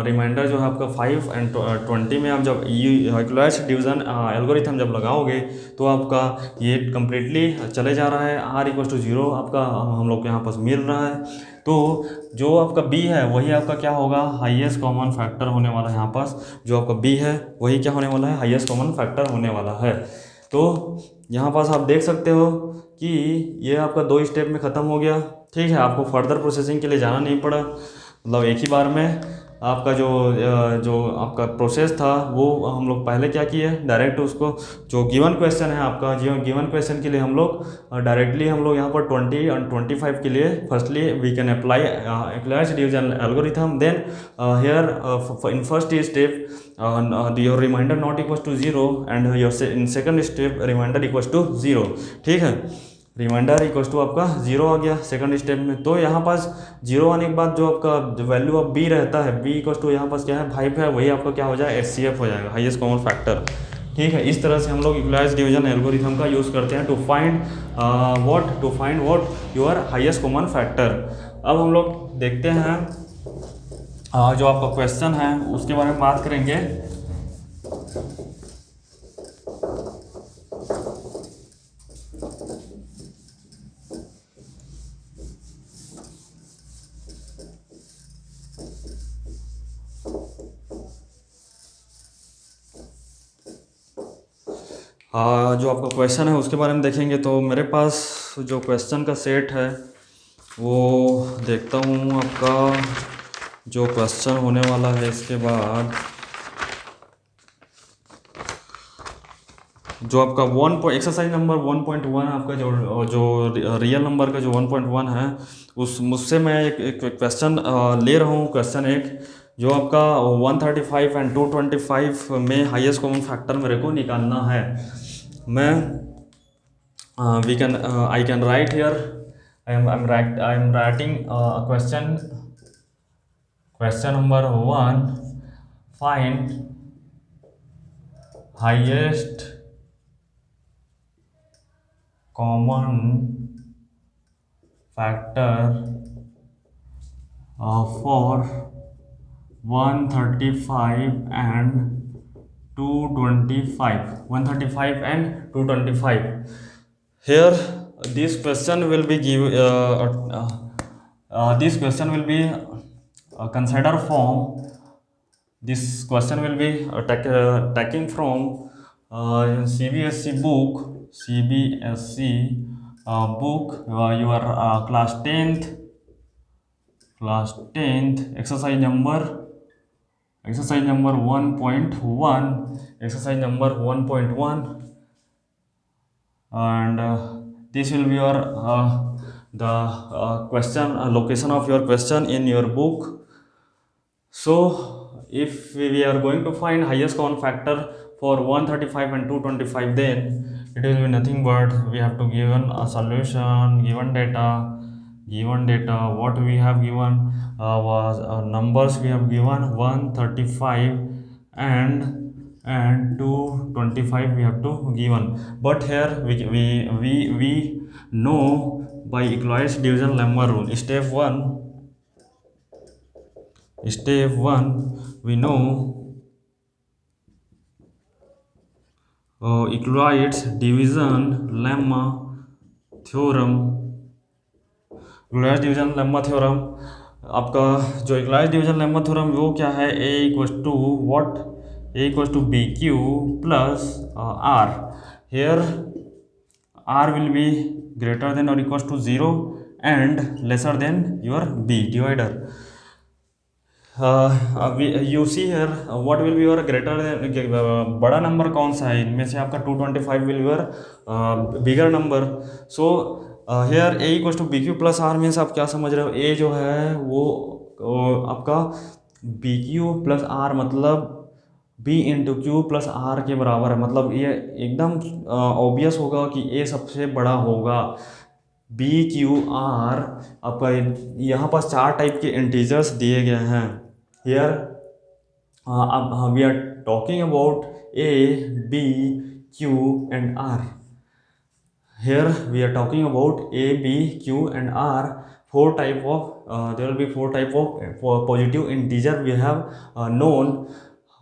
रिमाइंडर जो है आपका 5 एंड 20 में आप जब यूक्लिड्स डिवीजन एल्गोरिथम जब लगाओगे तो आपका ये कम्प्लीटली चले जा रहा है, आर इक्वल टू 0 आपका हम लोग के यहाँ पास मिल रहा है। तो जो आपका बी है वही आपका क्या होगा, हाईएस्ट कॉमन फैक्टर होने वाला है। यहाँ पास जो आपका बी है वही क्या होने वाला है, हाईएस्ट कॉमन फैक्टर होने वाला है। तो यहाँ पास आप देख सकते हो कि ये आपका 2 स्टेप में ख़त्म हो गया। ठीक है, आपको फर्दर प्रोसेसिंग के लिए जाना नहीं पड़ा, मतलब एक ही बार में आपका जो आपका प्रोसेस था वो हम लोग पहले क्या किए, डायरेक्ट उसको जो गिवन क्वेश्चन है आपका, जो गिवन क्वेश्चन के लिए हम लोग डायरेक्टली हम लोग यहाँ पर 20 और 25 के लिए firstly we can apply equalized division algorithm. Then here in first step your remainder not equal to 0 and your in second step remainder equal to 0। ठीक है, रिमाइंडर इक्वल टू आपका 0 आ गया सेकंड स्टेप में। तो यहाँ पास 0 आने के बाद जो आपका वैल्यू ऑफ बी रहता है, बी इक्वल टू यहाँ पास क्या है 5 है, वही आपका क्या हो जाएगा HCF हो जाएगा, हाईएस्ट कॉमन फैक्टर। ठीक है, इस तरह से हम लोग इक्वलाइज्ड डिवीजन एल्गोरिथम का यूज़ करते हैं to find what your highest common factor. अब हम लोग देखते हैं जो आपका क्वेश्चन है उसके बारे में बात करेंगे। जो आपका क्वेश्चन है उसके बारे में देखेंगे तो मेरे पास जो क्वेश्चन का सेट है वो देखता हूँ। आपका जो क्वेश्चन होने वाला है इसके बाद जो आपका एक्सरसाइज नंबर 1.1 आपका जो रियल नंबर का जो 1.1 है उस मुझसे मैं एक क्वेश्चन ले रहा हूँ। क्वेश्चन एक जो आपका 135 एंड 225 में हाईएस्ट कॉमन फैक्टर मेरे को निकालना है। मैं I can write here, I'm writing question number 1, find highest common factor for 135 and 135 and 225. Here this question will be consider from this question will be taking from CBSE book your class 10th exercise number 1.1 and this will be your the question location of your question in your book. So if we are going to find highest common factor for 135 and 225, then it will be nothing but we have to given a solution, given data what we have given was numbers we have given 135 and 225 we have to given, but here we know by equalized division lemma rule. Step 1 we know equalized division lemma theorem। Euclid's division lemma theorem, आपका जो Euclid's division lemma theorem वो क्या है, a equal to b q plus r. Here r will be greater than और equal to 0 and lesser than your b divider. You see here what will be your greater than, बड़ा number कौन सा है इनमें से, आपका 225 will be your bigger number. So here a equal to b q plus are means आप क्या समझ रहे हो, ए जो है वो आपका बी क्यू प्लस आर मतलब b into q plus r के बराबर है। मतलब ये एकदम ऑब्वियस होगा कि ए सबसे बड़ा होगा। बी क्यू आर आपका यहाँ पास 4 टाइप के इंटीजर्स दिए गए हैं। हियर अब we are talking about a b q and r. Here we are talking about A, B, Q and R. 4 type of there will be 4 type of positive integer we have known.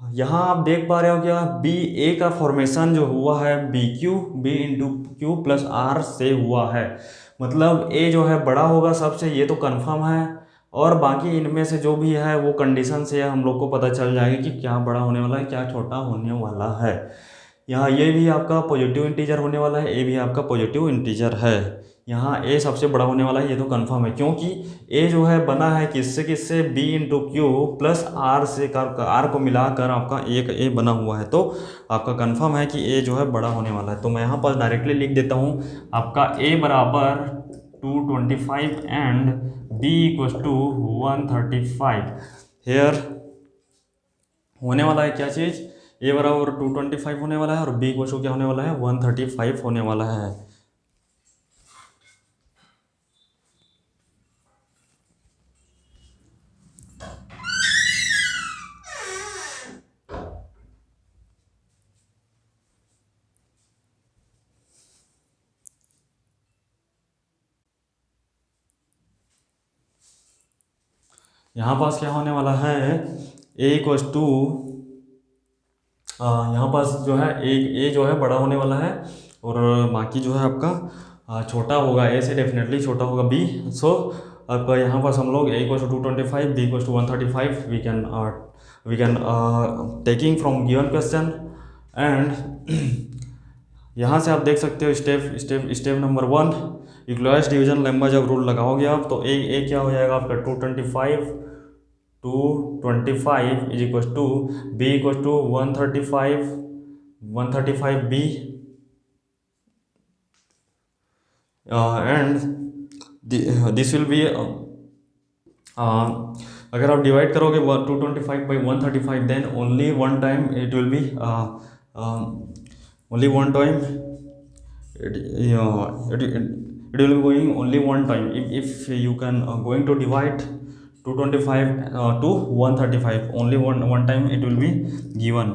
यहाँ आप देख पा रहे हो क्या, B ए का formation जो हुआ है b q b into q plus r से हुआ है। मतलब ए जो है बड़ा होगा सबसे, ये तो कंफर्म है। और बाकी इनमें से जो भी है वो कंडीशन से हम लोग को पता चल जाएगा कि क्या बड़ा होने वाला है, क्या छोटा होने वाला है। यहाँ ये भी आपका पॉजिटिव इंटीजर होने वाला है, ए भी आपका पॉजिटिव इंटीजर है। यहाँ ए सबसे बड़ा होने वाला है, ये तो कंफर्म है, क्योंकि ए जो है बना है किससे किससे, b into q plus r से, आर को मिलाकर आपका एक ए बना हुआ है। तो आपका कंफर्म है कि ए जो है बड़ा होने वाला है। तो मैं यहाँ पर डायरेक्टली लिख देता हूँ आपका ए बराबर 225 and b equals to 135। Here होने वाला है क्या चीज़, ए बराबर 225 होने वाला है और बी इक्वस टू क्या होने वाला है, 135 होने वाला है। यहाँ पास क्या होने वाला है, ए इक्वस टू, यहाँ पास जो है ए जो है बड़ा होने वाला है और बाकी जो है आपका छोटा होगा, ए से डेफिनेटली छोटा होगा बी। सो अब यहाँ पास हम लोग a equals to 225, b equals to 135 we can taking from given question. And यहाँ से आप देख सकते हो step number 1, Euclid's division lemma जब रूल लगाओगे आप तो ए क्या हो जाएगा आपका 225 is equals to b equals to 135 b and this will be, अगर आप डिवाइड करोगे 225 by 135 then only one time it will be only one time it will be going only one time if you can going to divide 225 to 135 only one time it will be given,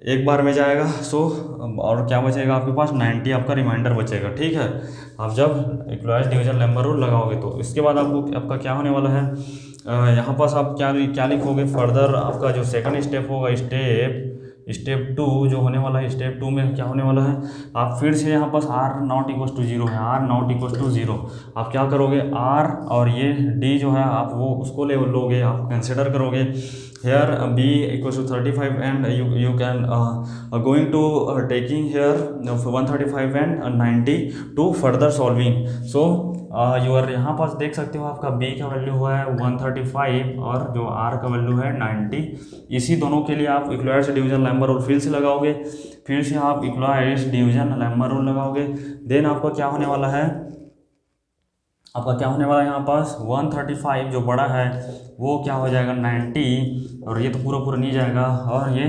एक बार में जाएगा। सो और क्या बचेगा आपके पास, 90 आपका reminder बचेगा। ठीक है, आप जब इक्वलाइज डिवीजन लेम्मा रूल लगाओगे तो इसके बाद आपका क्या होने वाला है, यहाँ पास आप क्या लिखोगे फर्दर, आपका जो सेकंड स्टेप होगा स्टेप 2 जो होने वाला है, स्टेप 2 में क्या होने वाला है, आप फिर से यहाँ पास r not equals to zero है, r not equals to zero, आप क्या करोगे आर और ये डी जो है आप वो उसको लोगे, आप कंसिडर करोगे। Here b equals to 35 and you can going to taking here 135 and 90 to further solving. So your यहाँ पास देख सकते हो आपका b का वैल्यू हुआ है 135 और जो r का वैल्यू है 90। इसी दोनों के लिए आप इक्वलाइज डिवीजन लेम्मा रूल फिर से लगाओगे, फिर से आप इक्वलाइज डिवीजन लेम्मा रूल लगाओगे, देन आपका क्या होने वाला है, यहाँ पास 135 जो बड़ा है वो क्या हो जाएगा 90 और ये तो पूरा नहीं जाएगा और ये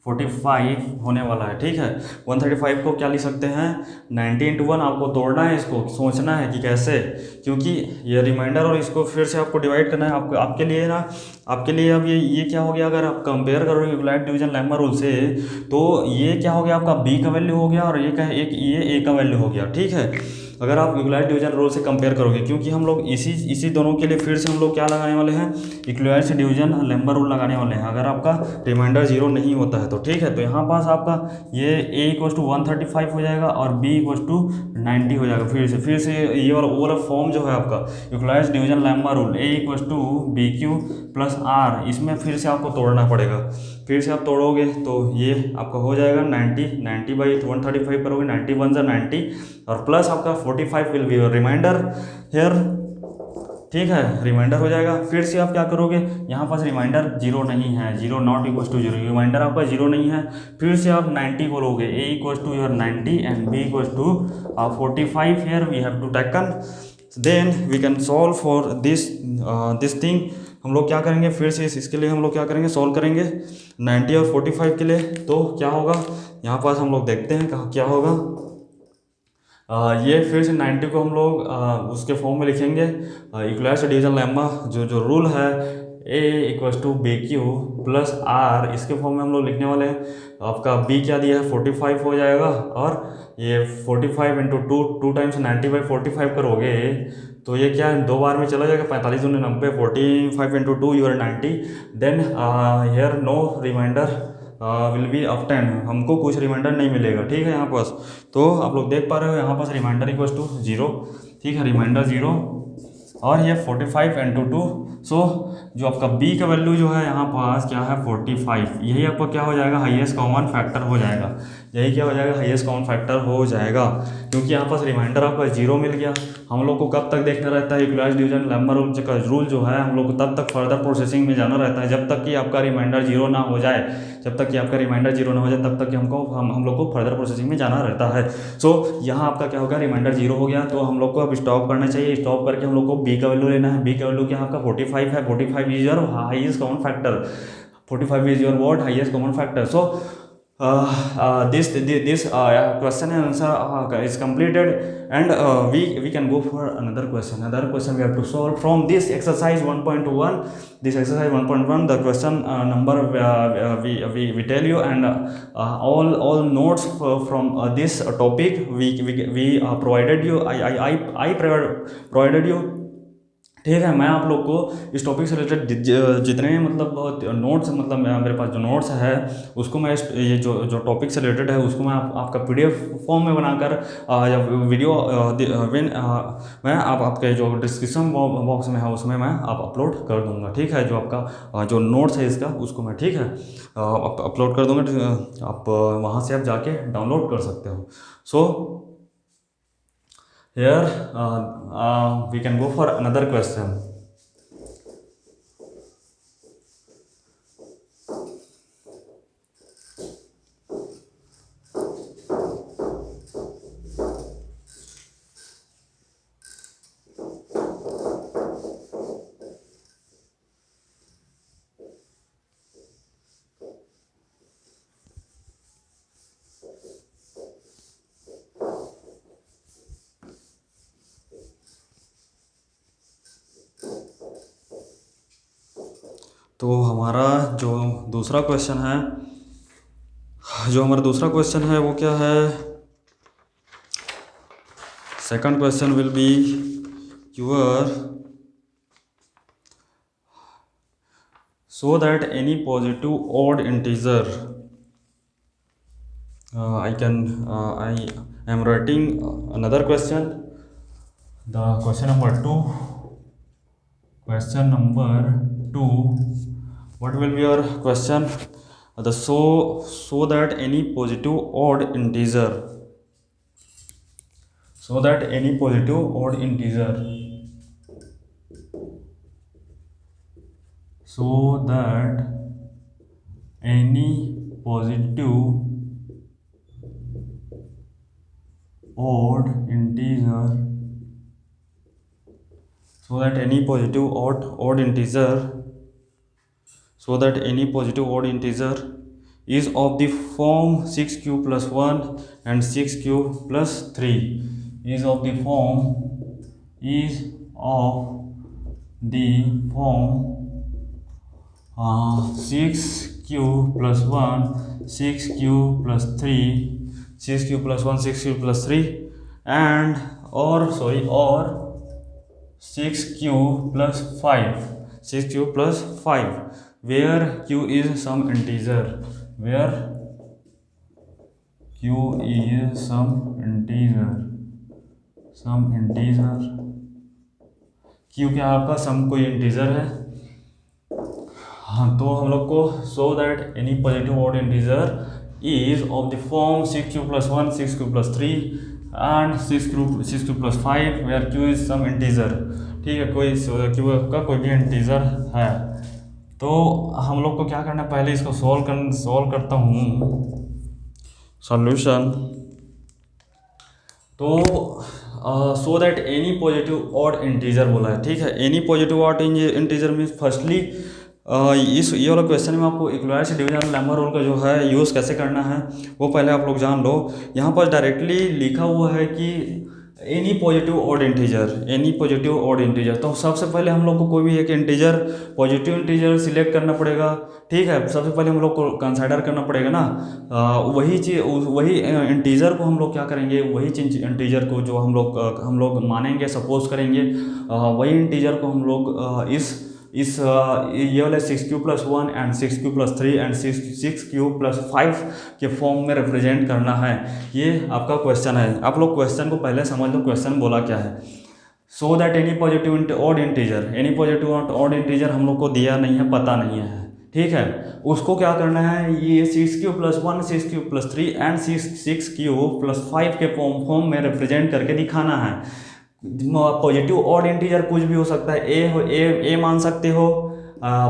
45 होने वाला है। ठीक है, 135 को क्या लिख सकते हैं 90 इंटू 1, आपको तोड़ना है, इसको सोचना है कि कैसे, क्योंकि ये रिमाइंडर और इसको फिर से आपको डिवाइड करना है। आपके लिए अब ये क्या हो गया, अगर आप कंपेयर करोगे इक्वलाइज डिवीजन लेम्मा रूल से तो ये क्या हो गया आपका b का वैल्यू हो गया और ये a का वैल्यू हो गया। ठीक है, अगर आप इक्वलाइज डिवीजन रूल से कंपेयर करोगे, क्योंकि हम लोग इसी दोनों के लिए फिर से हम लोग क्या लगाने वाले हैं, इक्वलाइज डिवीजन लेम्मा रूल लगाने वाले हैं, अगर आपका रिमाइंडर 0 नहीं होता है तो। ठीक है, तो यहाँ पास आपका ये a इक्वस टू 135 हो जाएगा और b इक्वस टू 90 हो जाएगा। फिर से ये वाला फॉर्म जो है आपका equalize division lemma rule a equals to b q plus r, इसमें फिर से आपको तोड़ना पड़ेगा। फिर से आप तोड़ोगे तो ये आपका हो जाएगा 90 बाई 135 करोगे, 90 वन ज़ा 90 और प्लस आपका 45 विल बी रिमाइंडर हेयर। ठीक है, रिमाइंडर हो जाएगा। फिर से आप क्या करोगे, यहाँ पास रिमाइंडर 0 नहीं है, 0 नॉट इक्वस टू 0, रिमाइंडर आपका 0 नहीं है। फिर से आप 90 बोलोगे, a equals to your 90 and b equals to 45 here we have to taken, then we can solve for this thing. हम लोग क्या करेंगे, फिर से इसके लिए हम लोग क्या करेंगे, सॉल्व करेंगे 90 और 45 के लिए। तो क्या होगा, यहाँ पास हम लोग देखते हैं क्या होगा। ये फिर से 90 को हम लोग उसके फॉर्म में लिखेंगे, इक्वलाइज डिवीजन लेम्मा जो रूल है a equals to b q plus r, इसके फॉर्म में हम लोग लिखने वाले हैं। आपका b क्या दिया है 45 हो जाएगा और ये 45 इंटू टू टाइम्स 90 बाई 45 करोगे तो ये क्या है 2 बार में चला जाएगा, 45 90, 45 into 2 your 90, then here no remainder will be obtain, हमको कुछ रिमाइंडर नहीं मिलेगा, ठीक है। यहाँ पास तो आप लोग देख पा रहे हो यहाँ पास रिमाइंडर इक्वल्स टू 0, ठीक है, रिमाइंडर 0 और ये 45 इंटू 2। सो जो आपका b का वैल्यू जो है यहाँ पास क्या है 45, यही आपका क्या हो जाएगा हाईएस्ट कॉमन फैक्टर हो जाएगा, यही क्या हो जाएगा हाईएस्ट कॉमन फैक्टर हो जाएगा, क्योंकि यहाँ पास रिमाइंडर आपका 0 मिल गया। हम लोग को कब तक देखना रहता है इक्वलाइज डिवीजन लैम्बर रूल जो है हम लोग को तब तक फर्दर प्रोसेसिंग में जाना रहता है जब तक कि आपका रिमाइंडर 0 ना हो जाए, जब तक कि आपका रिमाइंडर 0 ना हो जाए तब तक कि हम लोग को फर्दर प्रोसेसिंग में जाना रहता है। सो यहाँ आपका क्या होगा रिमाइंडर 0 हो गया, तो हम लोग को अब स्टॉप करना चाहिए। स्टॉप करके हम लोग को बी का वैल्यू लेना है। बी का वैल्यू क्या आपका 45 है, 45 is your highest common factor, 45 is your what highest common factor. So this question and answer is completed, and we can go for another question. Another question we have to solve from this exercise 1.1. This exercise 1.1, the question number we tell you, and all notes from this topic we provided you. I provided you, ठीक है। मैं आप लोग को इस topic से related जितने मतलब नोट्स मतलब मेरे पास जो नोट्स है उसको मैं ये जो टॉपिक से रिलेटेड है उसको मैं आपका पीडीएफ फॉर्म में बनाकर या वीडियो मैं आपके जो डिस्क्रिप्शन बॉक्स में है उसमें मैं आप अपलोड कर दूंगा, ठीक है। जो आपका जो नोट्स है इसका उसको मैं, ठीक है, अपलोड कर दूंगा, आप वहाँ से आप जाके डाउनलोड कर सकते हो। सो here we can go for another question. तो हमारा जो दूसरा क्वेश्चन है, वो क्या है, second question will be your so that any positive odd integer I am writing another question. The question number 2, what will be your question? The so that any positive odd integer, so that any positive odd integer, so that any positive odd integer, so that any positive odd integer, so that any positive odd integer is of the form 6q plus 1 and 6q plus 3, is of the form 6q plus 1 6q plus 3 6q plus 1 6q plus 3 and or 6q plus 5 6q plus 5 where q is some integer, where q is some integer, q क्या आपका सम कोई integer है। हाँ, तो हम लोग को so that any positive odd integer is of the form 6q plus 1 6q plus 3 and 6q plus 5 where q is some integer, ठीक है, कोई q का कोई भी इंटीजर है। तो हम लोग को क्या करना है, पहले इसको सॉल्व करता हूँ सॉल्यूशन। तो सो that any positive odd integer बोला है, ठीक है। Any positive odd integer means firstly ये वाला क्वेश्चन में आपको इक्वलाइज डिवीजन लैम्बर रूल का जो है यूज़ कैसे करना है वो पहले आप लोग जान लो। यहाँ पर डायरेक्टली लिखा हुआ है कि एनी पॉजिटिव ऑड इंटीजर, तो सबसे पहले हम लोग को कोई भी एक इंटीजर पॉजिटिव इंटीजर सिलेक्ट करना पड़ेगा, ठीक है। सबसे पहले हम लोग को कंसाइडर करना पड़ेगा ना, वही इंटीजर को हम लोग क्या करेंगे, वही इंटीजर को जो हम लोग मानेंगे, सपोज करेंगे, वही इंटीजर को हम लोग इस इस ये वाले 6q+1 and 6q+3 and 6q+5 के फॉर्म में रिप्रेजेंट करना है। ये आपका क्वेश्चन है। आप लोग क्वेश्चन को पहले समझ लो, क्वेश्चन बोला क्या है। सो that any positive odd integer हम लोग को दिया नहीं है, पता नहीं है, ठीक है। उसको क्या करना है, ये 6q+1 6q+3 एंड 6q+5 के फॉर्म में रिप्रेजेंट करके दिखाना है। पॉजिटिव ऑड इंटीजर कुछ भी हो सकता है, ए मान सकते हो,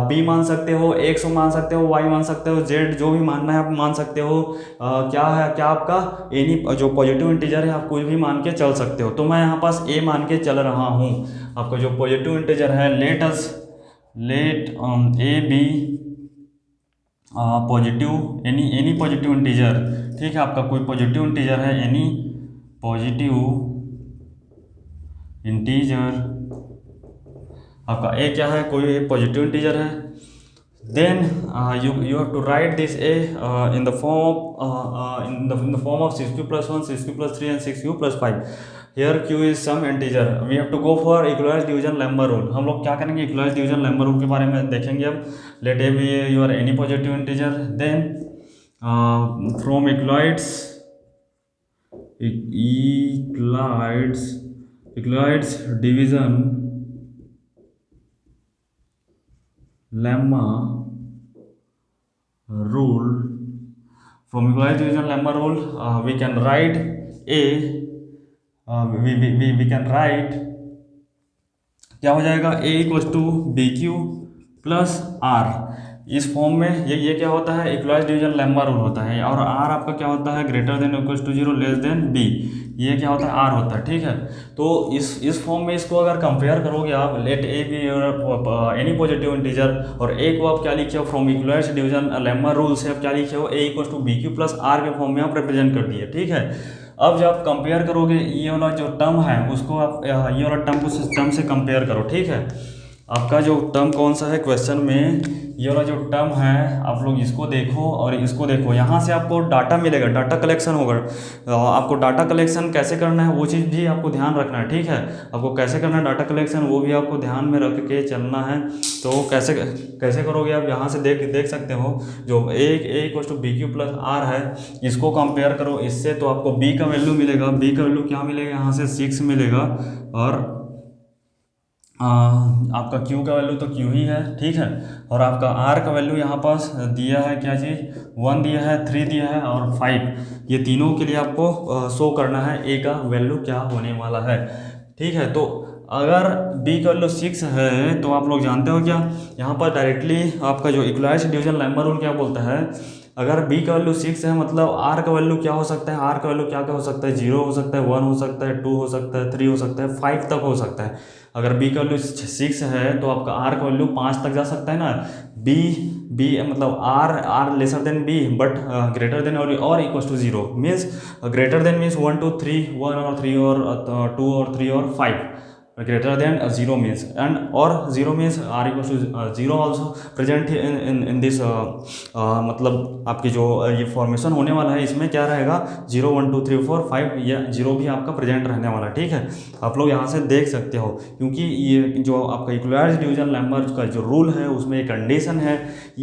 बी मान सकते हो, एक्स मान सकते हो, वाई मान सकते हो, जेड जो भी मानना है आप मान सकते हो। क्या है, क्या आपका एनी जो पॉजिटिव इंटीजर है आप कुछ भी मान के चल सकते हो। तो मैं यहाँ पास ए मान के चल रहा हूँ। आपका जो पॉजिटिव इंटीजर है, let a be positive any positive integer, ठीक है। आपका कोई पॉजिटिव इंटीजर है, एनी पॉजिटिव इंटीजर, आपका ए क्या है, कोई पॉजिटिव इंटीजर है। Then you have to write this a in the form of 6q+1 6q+3 and 6q+5। here q is some integer, we have to go for equalized division lemma rule। हम लोग क्या करेंगे, equalized division lemma rule के बारे में देखेंगे अब। let a be your any positive integer, then from equalized division lemma rule, from equalized division lemma rule we can write a we can write क्या हो जाएगा, a equals to b q plus r. इस form में ये क्या होता है, equalise division lemma rule होता है। और आर आपका क्या होता है, greater than equals to 0 less than b, ये क्या होता है, आर होता है, ठीक है। तो इस फॉर्म में इसको अगर कंपेयर करोगे आप, let a b any positive integer, और ए को आप क्या लिखे हो, from Euclid's division lemma rule से आप क्या लिखे हो, a equals to b q plus r के फॉर्म में आप रिप्रेजेंट कर दिए, ठीक है। अब जब आप कंपेयर करोगे, ये वाला जो टर्म है उसको आप ये वाला टर्म से कंपेयर करो, ठीक है। आपका जो टर्म कौन सा है क्वेश्चन में, ये वाला जो टर्म है, आप लोग इसको देखो और इसको देखो। यहाँ से आपको डाटा मिलेगा, डाटा कलेक्शन होगा। आपको डाटा कलेक्शन कैसे करना है वो चीज़ भी आपको ध्यान रखना है, ठीक है। आपको कैसे करना है डाटा कलेक्शन, वो भी आपको ध्यान में रख के चलना है। तो कैसे करोगे आप, यहाँ से देख सकते हो, जो a equal to b q plus r है, इसको कंपेयर करो इससे, तो आपको बी का वैल्यू मिलेगा। बी का वैल्यू क्या मिलेगा, यहाँ से 6 मिलेगा, और आपका q का वैल्यू तो q ही है, ठीक है। और आपका r का वैल्यू यहाँ पास दिया है, क्या चीज़, 1 दिया है, 3 दिया है और 5। ये तीनों के लिए आपको शो करना है a का वैल्यू क्या होने वाला है, ठीक है। तो अगर b का वैल्यू 6 है तो आप लोग जानते हो क्या, यहाँ पर डायरेक्टली आपका जो इक्वलाइज्ड डिवीजन लेम्मा रूल क्या बोलता है, अगर b का वैल्यू 6 है मतलब r का वैल्यू क्या हो सकता है, r का वैल्यू क्या हो सकता है, 0 हो सकता है, 1 हो सकता है, 2 हो सकता है, 3 हो सकता है, 5 तक हो सकता है। अगर b का वैल्यू 6 है तो आपका r का वैल्यू 5 तक जा सकता है ना। b मतलब r lesser than b but greater than और equal to 0 means, greater than means 1 2 3, 1 और 3 और 2 और 3 और 5, greater than 0 means, and or 0 means r equals to 0 also present in this मतलब आपकी जो ये फॉर्मेशन होने वाला है इसमें क्या रहेगा, 0 1 2 3 4 5, या 0 भी आपका प्रेजेंट रहने वाला है, ठीक है। आप लोग यहाँ से देख सकते हो, क्योंकि ये जो आपका इक्वलाइज्ड डिवीजन लेम्मा का जो रूल है उसमें एक कंडीशन है,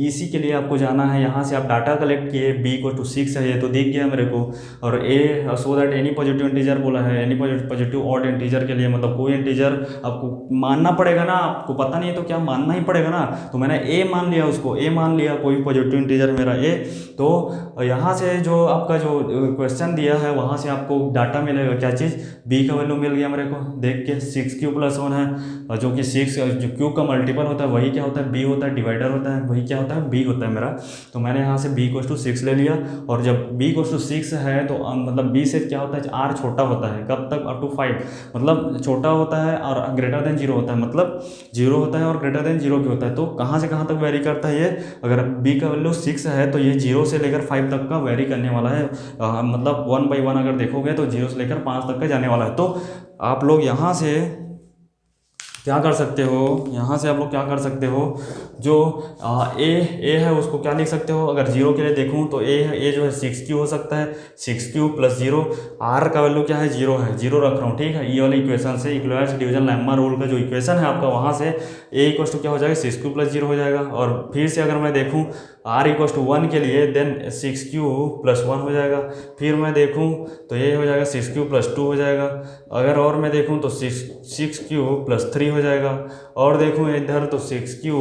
इसी के लिए आपको जाना है। यहाँ से आप डाटा कलेक्ट किए, b इक्वल टू 6 है, ये तो दिख गया मेरे को, और a so that any positive integer बोला है, एनी पॉजिटिव ऑड इंटीजर के लिए मतलब कोई इंटीजर आपको मानना पड़ेगा ना, आपको पता नहीं है तो क्या मानना ही पड़ेगा ना। तो मैंने ए मान लिया, उसको ए मान लिया, कोई पॉजिटिव इंटीजर मेरा ए। तो यहाँ से जो आपका जो क्वेश्चन दिया है वहाँ से आपको डाटा मिलेगा, क्या चीज़, बी का वैल्यू मिल गया मेरे को देख के, 6q+1 है, जो कि 6 जो q का मल्टीपल होता है वही क्या होता है, b होता है, डिवाइडर होता है वही क्या होता है, b होता है मेरा। तो मैंने यहाँ से b = 6 ले लिया, और जब b = 6 है तो मतलब b से क्या होता है, r छोटा होता है, कब तक, अप टू 5, मतलब छोटा होता है और ग्रेटर देन 0 होता है, मतलब 0 होता है और ग्रेटर देन 0 भी होता है। तो कहाँ से कहाँ तक वेरी करता है ये, अगर b का वैल्यू 6 है तो ये 0 से लेकर 5 तक का वेरी करने वाला है, मतलब 1 by 1 अगर देखोगे तो 0 से लेकर 5 तक का जाने वाला है। तो आप लोग यहाँ से क्या कर सकते हो, यहाँ से आप लोग क्या कर सकते हो, जो ए है उसको क्या लिख सकते हो, अगर जीरो के लिए देखूँ तो ए जो है 6q हो सकता है, 6q प्लस जीरो। आर का वैल्यू क्या है, जीरो है, जीरो रख रहा हूँ, ठीक है। ये वाले इक्वेशन से इक्विवेलेंस डिवीजन लेम्मा रूल का जो इक्वेशन है आपका, वहाँ से ए इक्वल टू क्या हो जाएगा, 6q प्लस जीरो हो जाएगा। और फिर से अगर मैं देखूँ आर इक्वल टू 1 के लिए, देन 6q प्लस 1 हो जाएगा। फिर मैं देखूँ तो ये हो जाएगा 6q प्लस 2 हो जाएगा। अगर और मैं देखूँ तो 6q प्लस 3 हो जाएगा। और देखूँ इधर तो 6q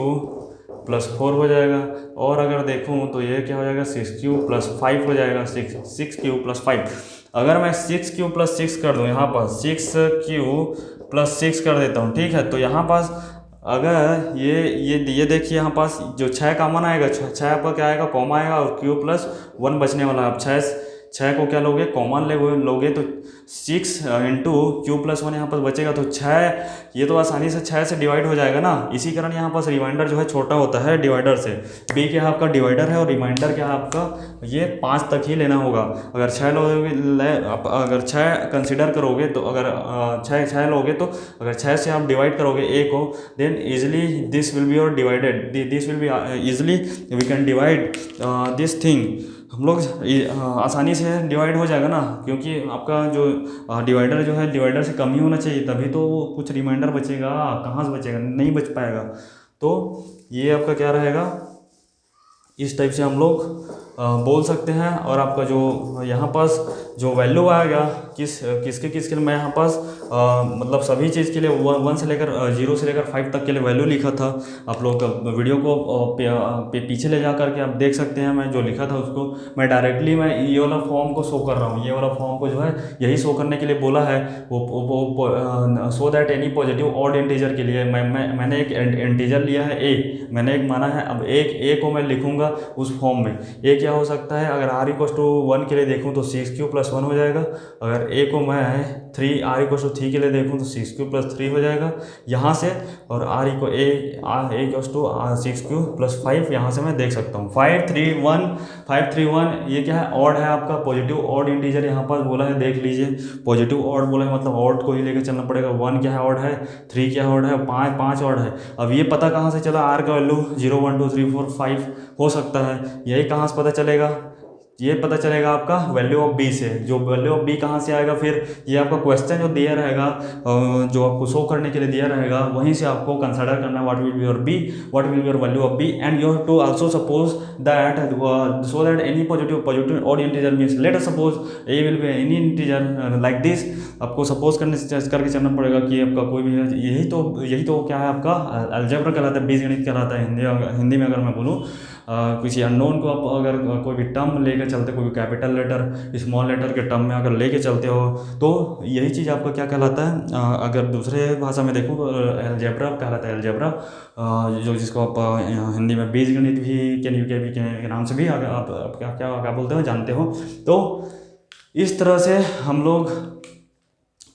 प्लस 4 हो जाएगा। और अगर देखूँ तो ये क्या हो जाएगा, 6q प्लस 5 हो जाएगा, 6q प्लस 5। अगर मैं 6q प्लस 6 कर दूँ यहाँ पर, 6q प्लस 6 कर देता हूँ, ठीक है। तो यहाँ पास अगर ये देखिए, यहाँ पास जो 6 कॉमन आएगा, 6 पर क्या आएगा, कॉमा आएगा, और q प्लस 1 बचने वाला है। अब 6 को क्या लोगे, कॉमन लोगे तो 6 इंटू क्यू प्लस 1 यहाँ पर बचेगा, तो 6 ये तो आसानी से 6 से डिवाइड हो जाएगा ना। इसी कारण यहाँ पर रिमाइंडर जो है छोटा होता है डिवाइडर से। बी क्या है आपका, डिवाइडर है, और रिमाइंडर क्या है आपका, ये 5 तक ही लेना होगा। अगर 6 लोगे, अगर 6 कंसिडर करोगे तो, अगर 6 लोगे तो अगर 6 से आप डिवाइड करोगे ए को, then easily this will be और divided, this will be easily we can divide this thing. हम लोग आसानी से डिवाइड हो जाएगा ना, क्योंकि आपका जो डिवाइडर जो है, डिवाइडर से कम ही होना चाहिए, तभी तो कुछ रिमाइंडर बचेगा। कहाँ से बचेगा, नहीं बच पाएगा। तो ये आपका क्या रहेगा, इस टाइप से हम लोग बोल सकते हैं। और आपका जो यहाँ पास जो वैल्यू आएगा, किसके लिए मैं यहाँ पास मतलब सभी चीज़ के लिए 1 से लेकर 0 से लेकर 5 तक के लिए वैल्यू लिखा था। आप लोग वीडियो को पीछे ले जा करके आप देख सकते हैं, मैं जो लिखा था उसको मैं डायरेक्टली मैं ये वाला फॉर्म को शो कर रहा हूँ। ये वाला फॉर्म को जो है यही शो करने के लिए बोला है, वो सो that any positive odd integer के लिए मैंने एक इंटीजर लिया है ए, मैंने एक माना है। अब ए को मैं लिखूंगा उस फॉर्म में। ए क्या हो सकता है, अगर आर इक्वल टू 1 के लिए देखूँ तो 6q प्लस 1 हो जाएगा। अगर ए को मैं आर इक्वल टू 3 के लिए देखूँ तो 6q प्लस 3 हो जाएगा यहाँ से। और r equal equal to 6q plus 5 यहाँ से मैं देख सकता हूँ। 531 ये क्या है, ऑड है आपका, पॉजिटिव ऑड इंटीजर यहाँ पर बोला है, देख लीजिए। पॉजिटिव ऑड बोला है मतलब ऑड को ही लेकर चलना पड़ेगा। 1 क्या है, ऑड है। 3 क्या ऑड है, 5 ऑड है। अब ये पता कहाँ से चला, आर का वैल्यू 0 1 2 3 4 5 हो सकता है। यही कहाँ से पता चलेगा, ये पता चलेगा आपका वैल्यू ऑफ बी से। जो वैल्यू ऑफ बी कहाँ से आएगा, फिर ये आपका क्वेश्चन जो दिया रहेगा, जो आपको शो करने के लिए दिया रहेगा, वहीं से आपको कंसिडर करना what will be your b, what will be your value of b, and you have to also suppose that so that any positive odd integer means let us suppose a will be any integer like this. आपको suppose करके चलना पड़ेगा कि आपका कोई भी, यही तो क्या है आपका अलजेब्रा कहलाता है, बीजगणित कहलाता है हिंदी में अगर मैं बोलूँ। किसी अननोन को आप अगर कोई भी टर्म लेकर चलते, कोई भी कैपिटल लेटर स्मॉल लेटर के टर्म में अगर लेके चलते हो, तो यही चीज़ आपका क्या कहलाता है। अगर दूसरे भाषा में देखूँ तो अलजेब्रा कहलाता है, अलजेब्रा, जो जिसको आप हिंदी में बीजगणित भी के नाम से भी आप क्या बोलते हो, जानते हो। तो इस तरह से हम लोग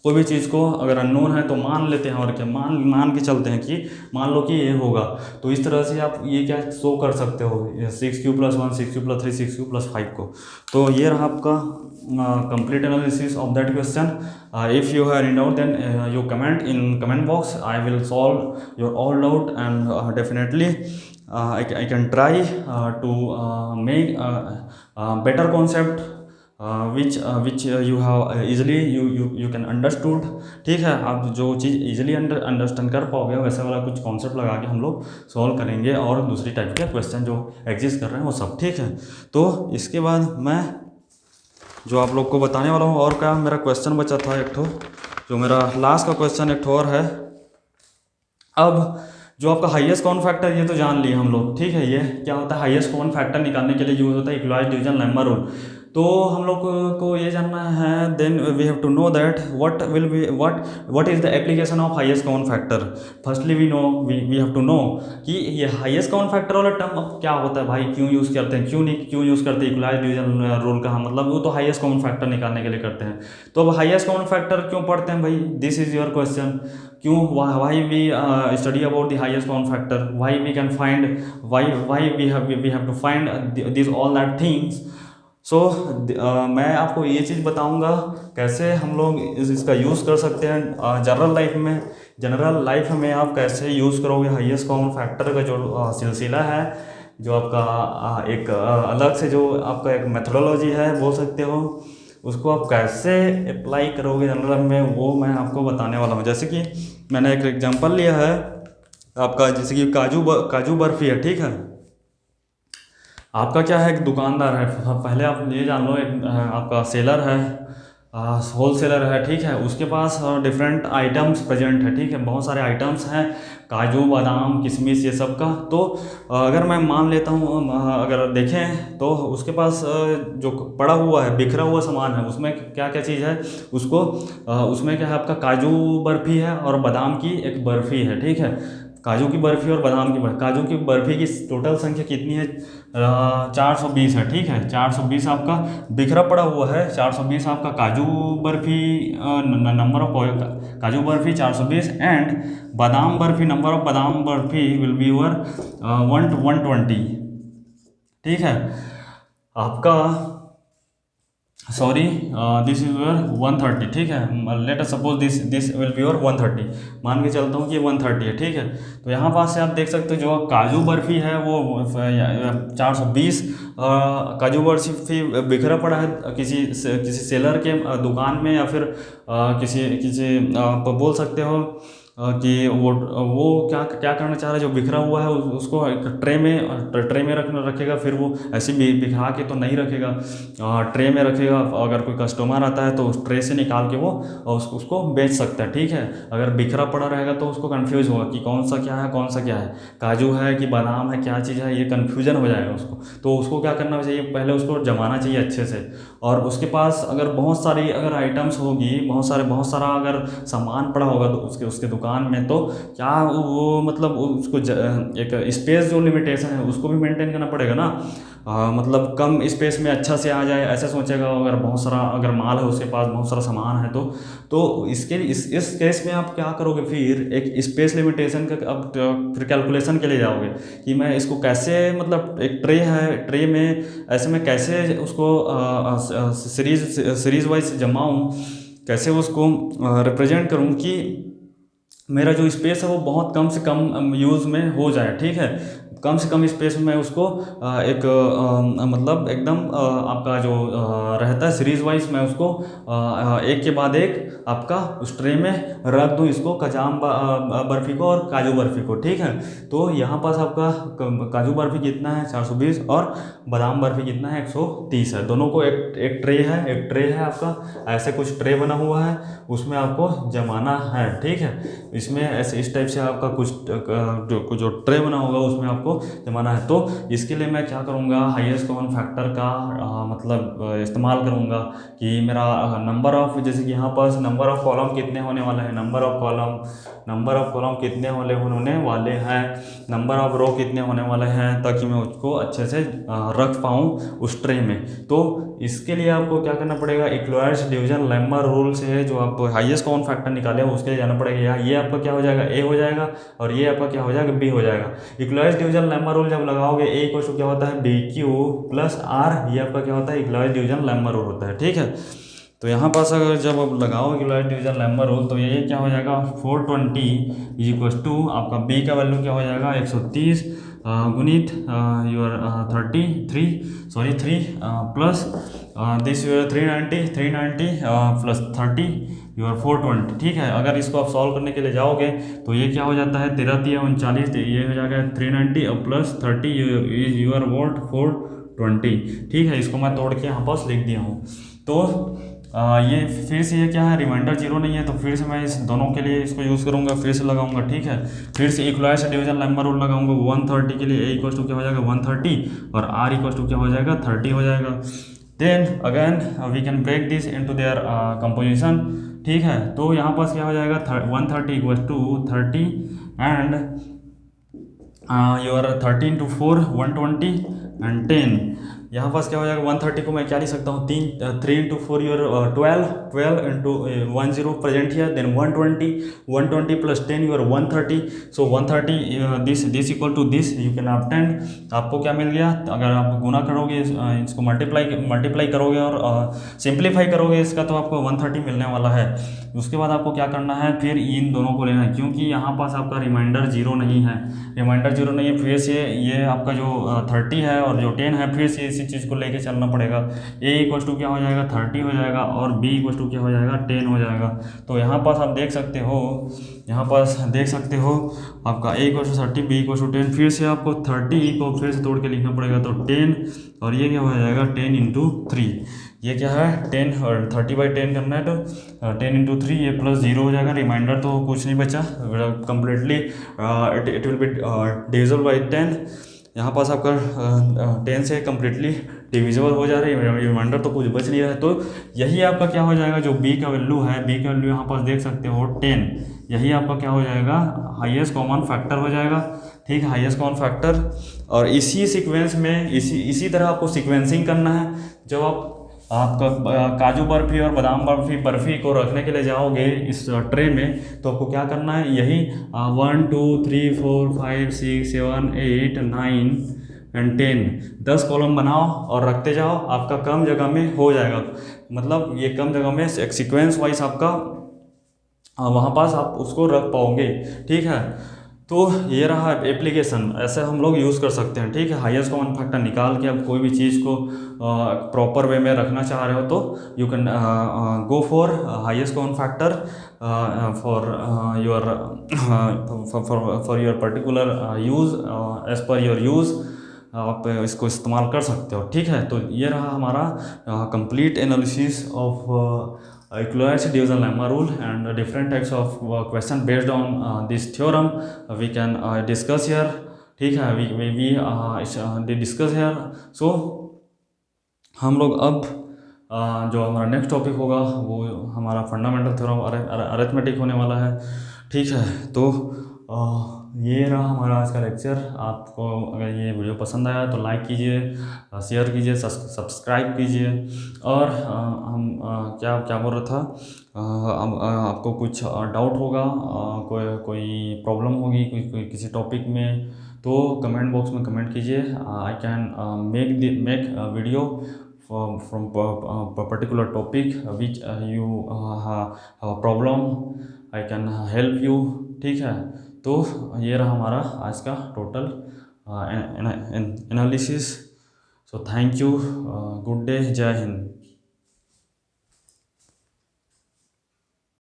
कोई भी चीज़ को अगर अननोन है तो मान लेते हैं, और क्या मान के चलते हैं कि मान लो कि ये होगा। तो इस तरह से आप ये क्या शो कर सकते हो, 6q plus 1 6q plus 3 6q plus 5 को। तो ये रहा आपका complete analysis of that question. If you have any doubt then you comment in comment box, I will solve your all doubt, and definitely I can try to make better concept which you have easily you can understood। ठीक है, आप जो चीज़ easily understand कर पाओगे वैसे वाला कुछ concept लगा के हम लोग सॉल्व करेंगे, और दूसरी टाइप के क्वेश्चन जो एग्जिस्ट कर रहे हैं वो सब। ठीक है, तो इसके बाद मैं जो आप लोग को बताने वाला हूँ, और क्या मेरा क्वेश्चन बचा था एक ठो, जो मेरा लास्ट का क्वेश्चन एक ठो और है। अब जो आपका हाईएस्ट कॉमन फैक्टर, ये तो जान लिए हम लोग। ठीक है, ये क्या होता है, हाईएस्ट कॉमन फैक्टर निकालने के लिए यूज होता है इक्वलाइज्ड डिवीजन लेम्मा रूल। तो हम लोग को ये जानना है, then we have to know that what is the application of highest common factor. Firstly we have to know कि ये हाईएस्ट कॉमन फैक्टर वाला टर्म अब क्या होता है भाई, क्यों यूज़ करते हैं, क्यों यूज़ करते हैं इक्वलाइज्ड डिवीजन रूल का, मतलब वो तो हाईएस्ट कॉमन फैक्टर निकालने के लिए करते हैं। तो अब हाईएस्ट कॉमन फैक्टर क्यों पढ़ते हैं भाई, दिस इज योर क्वेश्चन। क्यों, why we study about the highest common factor, why we can find, why we have to find this all that things. So मैं आपको ये चीज़ बताऊंगा कैसे हम लोग इसका यूज़ कर सकते हैं जनरल लाइफ में, जनरल लाइफ में आप कैसे यूज़ करोगे हाईएस्ट कॉमन फैक्टर का जो सिलसिला है, जो आपका एक अलग से जो आपका एक मेथोडोलॉजी है बोल सकते हो, उसको आप कैसे अप्लाई करोगे जनरल में, वो मैं आपको बताने वाला हूँ। जैसे कि मैंने एक एग्जांपल लिया है आपका, जैसे कि काजू बर्फी है, ठीक है। आपका क्या है, एक दुकानदार है, पहले आप ये जान लो, एक आपका सेलर है, होल सेलर है, ठीक है। उसके पास डिफरेंट आइटम्स प्रेजेंट है, ठीक है, बहुत सारे आइटम्स हैं, काजू बादाम किशमिश ये सब का। तो अगर मैं मान लेता हूँ, अगर देखें तो उसके पास जो पड़ा हुआ है, बिखरा हुआ सामान है, उसमें क्या क्या चीज़ है, उसको उसमें क्या है, आपका काजू बर्फ़ी है और बादाम की एक बर्फ़ी है, ठीक है। काजू की बर्फ़ी और बादाम की बर्फ़ी, काजू की बर्फ़ी की टोटल संख्या कितनी है, 420 है, ठीक है। 420 आपका बिखरा पड़ा हुआ है, 420 आपका काजू बर्फ़ी, नंबर ऑफ काजू बर्फ़ी 420, एंड बादाम बर्फ़ी, नंबर ऑफ बादाम बर्फ़ी विल बी यूर 120, ठीक है। आपका सॉरी, दिस इज योर 130, ठीक है। Late us suppose this will be your 130, मान के चलता हूँ कि 130 है, ठीक है। तो यहाँ पास से आप देख सकते हो जो काजू बर्फ़ी है वो 420 काजू बर्फ़ी बिखरा पड़ा है किसी सेलर के दुकान में, या फिर किसी आप बोल सकते हो कि वो क्या क्या करना चाह रहा है, जो बिखरा हुआ है उसको एक ट्रे में रखेगा, फिर वो ऐसे बिखरा के तो नहीं रखेगा, ट्रे में रखेगा। अगर कोई कस्टमर आता है तो उस ट्रे से निकाल के वो उसको बेच सकता है, ठीक है। अगर बिखरा पड़ा रहेगा तो उसको कन्फ्यूज होगा कि कौन सा क्या है, कौन सा क्या है, काजू है कि बादाम है, क्या चीज़ है, ये कन्फ्यूजन हो जाएगा उसको। तो उसको क्या करना चाहिए, पहले उसको जमाना चाहिए अच्छे से। और उसके पास अगर बहुत सारी अगर आइटम्स होगी, बहुत सारा अगर सामान पड़ा होगा तो उसके दुकान में, तो क्या वो मतलब उसको एक स्पेस जो लिमिटेशन है उसको भी मेंटेन करना पड़ेगा ना। मतलब कम स्पेस में अच्छा से आ जाए ऐसे सोचेगा। अगर बहुत सारा अगर माल है उसके पास, बहुत सारा सामान है, तो इस केस में आप क्या करोगे, फिर एक स्पेस लिमिटेशन का अब फिर कैलकुलेशन के लिए जाओगे कि मैं इसको कैसे, मतलब एक ट्रे है, ट्रे में ऐसे में कैसे उसको सीरीज वाइज जमाऊँ, कैसे उसको रिप्रेजेंट करूँ कि मेरा जो स्पेस है वो बहुत कम से कम यूज़ में हो जाए, ठीक है। कम से कम स्पेस में उसको एक मतलब एकदम आपका जो रहता है सीरीज वाइज, मैं उसको एक के बाद एक आपका उस ट्रे में रख दूँ, इसको बर्फ़ी को और काजू बर्फ़ी को, ठीक है। तो यहाँ पास आपका काजू बर्फ़ी कितना है, 420, और बादाम बर्फ़ी कितना है, 130 है। दोनों को एक ट्रे है आपका, ऐसे कुछ ट्रे बना हुआ है, उसमें आपको जमाना है, ठीक है। इसमें ऐसे इस टाइप से आपका कुछ जो ट्रे बना होगा उसमें आपको जमाना है। तो इसके लिए मैं क्या करूँगा, हाईएस्ट कॉमन फैक्टर का मतलब इस्तेमाल करूँगा कि मेरा नंबर ऑफ, जैसे कि यहाँ पर नंबर ऑफ कॉलम कितने होने वाले हैं, नंबर ऑफ कॉलम कितने होने वाले हैं, नंबर ऑफ रो कितने होने वाले हैं, ताकि मैं उसको अच्छे से रख पाऊँ उस ट्रे में। तो इसके लिए आपको क्या करना पड़ेगा, इक्वलाइज्ड डिवीजन लेम्मा रूल से जो आप हाईएस्ट कॉमन फैक्टर निकाले उसके लिए जाना पड़ेगा। ये आपका क्या हो जाएगा, ए हो जाएगा, और ये आपका क्या हो जाएगा, बी हो जाएगा। इक्वलाइज्ड डिवीजन लेम्मा रूल जब लगाओगे, ए इक्वल टू क्या होता है, बी क्यू प्लस आर, ये आपका क्या होता है, इक्वलाइज्ड डिवीजन लेम्मा रूल होता है, ठीक है। तो यहाँ पास अगर जब आप लगाओ इक्वलाइज्ड डिवीजन लेम्मा रूल, तो ये क्या हो जाएगा, 420 इज इक्वल टू आपका बी का वैल्यू क्या हो जाएगा, 130 गुणित your 3 plus this your 390 plus 30 your 420, ठीक है। अगर इसको आप सॉल्व करने के लिए जाओगे तो ये क्या हो जाता है, 13 ये हो जाएगा 390 और प्लस 30 इज योर वोल्ट 420, ठीक है। इसको मैं तोड़ के यहाँ पास लिख दिया हूँ। तो ये फिर से ये क्या है, रिमाइंडर जीरो नहीं है, तो फिर से मैं इस दोनों के लिए इसको यूज़ करूँगा, फिर से लगाऊंगा, ठीक है। फिर से इक्वलाइज्ड डिवीजन लेम्मा रूल लगाऊंगा। 130 के लिए ए इक्वल टू क्या हो जाएगा, 130, और आर इक्वल टू क्या हो जाएगा, 30 हो जाएगा। Then again we can break this into their composition, ठीक है। तो यहाँ पास क्या हो जाएगा, 130 equal to 30 and your 13 to 4 120 एंड 10, यहाँ पास क्या हो जाएगा 130 को मैं क्या लिख सकता हूँ 3 your 12 into 10 present here, then 120 plus 10 your 130, so 130 this equal to this you can attend. आपको क्या मिल गया, अगर आप गुना करोगे इसको मल्टीप्लाई करोगे और सिंप्लीफाई करोगे इसका, तो आपको 130 मिलने वाला है। उसके बाद आपको क्या करना है, फिर इन दोनों को लेना है, क्योंकि यहाँ पास आपका रिमाइंडर जीरो नहीं है, फिर से ये आपका जो 30 है और जो 10 है, फिर से इसी चीज़ को लेके चलना पड़ेगा। a इक्वल टू क्या हो जाएगा 30 हो जाएगा और b इक्वल टू क्या हो जाएगा 10 हो जाएगा। तो यहाँ पास आप देख सकते हो, आपका a equal to 30, b equal to 10, फिर से आपको 30 को फिर से तोड़ के लिखना पड़ेगा, तो 10 और ये क्या हो जाएगा 10 इंटू 3, ये क्या है 10 और 30/10 करना है, तो 10 इंटू 3 ये प्लस 0 हो जाएगा, रिमाइंडर तो कुछ नहीं बचा completely, it will be divisible by 10। यहाँ पास आपका 10 से कम्प्लीटली डिविजिबल हो जा रही है, रिमाइंडर तो कुछ बच नहीं रहा है, तो यही आपका क्या हो जाएगा, जो b का वैल्यू है, यहाँ पास देख सकते हो 10, यही आपका क्या हो जाएगा हाईएस्ट कॉमन फैक्टर हो जाएगा। ठीक है, हाईएस्ट कॉमन फैक्टर। और इसी सीक्वेंस में इसी तरह आपको सीक्वेंसिंग करना है। जब आपका काजू बर्फी और बादाम बर्फी को रखने के लिए जाओगे इस ट्रे में, तो आपको क्या करना है, यही 1 2 3 4 5 6 7 8 9 एंड 10 कॉलम बनाओ और रखते जाओ, आपका कम जगह में हो जाएगा। मतलब ये कम जगह में एक सीक्वेंस वाइज आपका वहाँ पास आप उसको रख पाओगे। ठीक है, तो ये रहा एप्लीकेशन, ऐसे हम लोग यूज़ कर सकते हैं। ठीक है, हाईएस्ट कॉमन फैक्टर निकाल के आप कोई भी चीज़ को प्रॉपर वे में रखना चाह रहे हो, तो you can go for highest common factor for your particular use, as per your use आप इसको इस्तेमाल कर सकते हो। ठीक है, तो ये रहा हमारा complete analysis of equivalence division lemma rule and different types of question based on this theorem we can discuss here. ठीक है, we discuss here. So हम लोग अब जो हमारा नेक्स्ट टॉपिक होगा वो हमारा फंडामेंटल थ्योरम अरिथमेटिक होने वाला है। ठीक है, तो ये रहा हमारा आज का लेक्चर। आपको अगर ये वीडियो पसंद आया तो लाइक कीजिए, शेयर कीजिए, सब्सक्राइब कीजिए। और हम क्या बोल रहा था, आपको कुछ डाउट होगा, कोई प्रॉब्लम होगी किसी टॉपिक में, तो कमेंट बॉक्स में कमेंट कीजिए। I can make video from a particular topic which you have a problem, I can help you। ठीक है, तो ये रहा हमारा आज का total analysis. So thank you, good day, जय हिंद।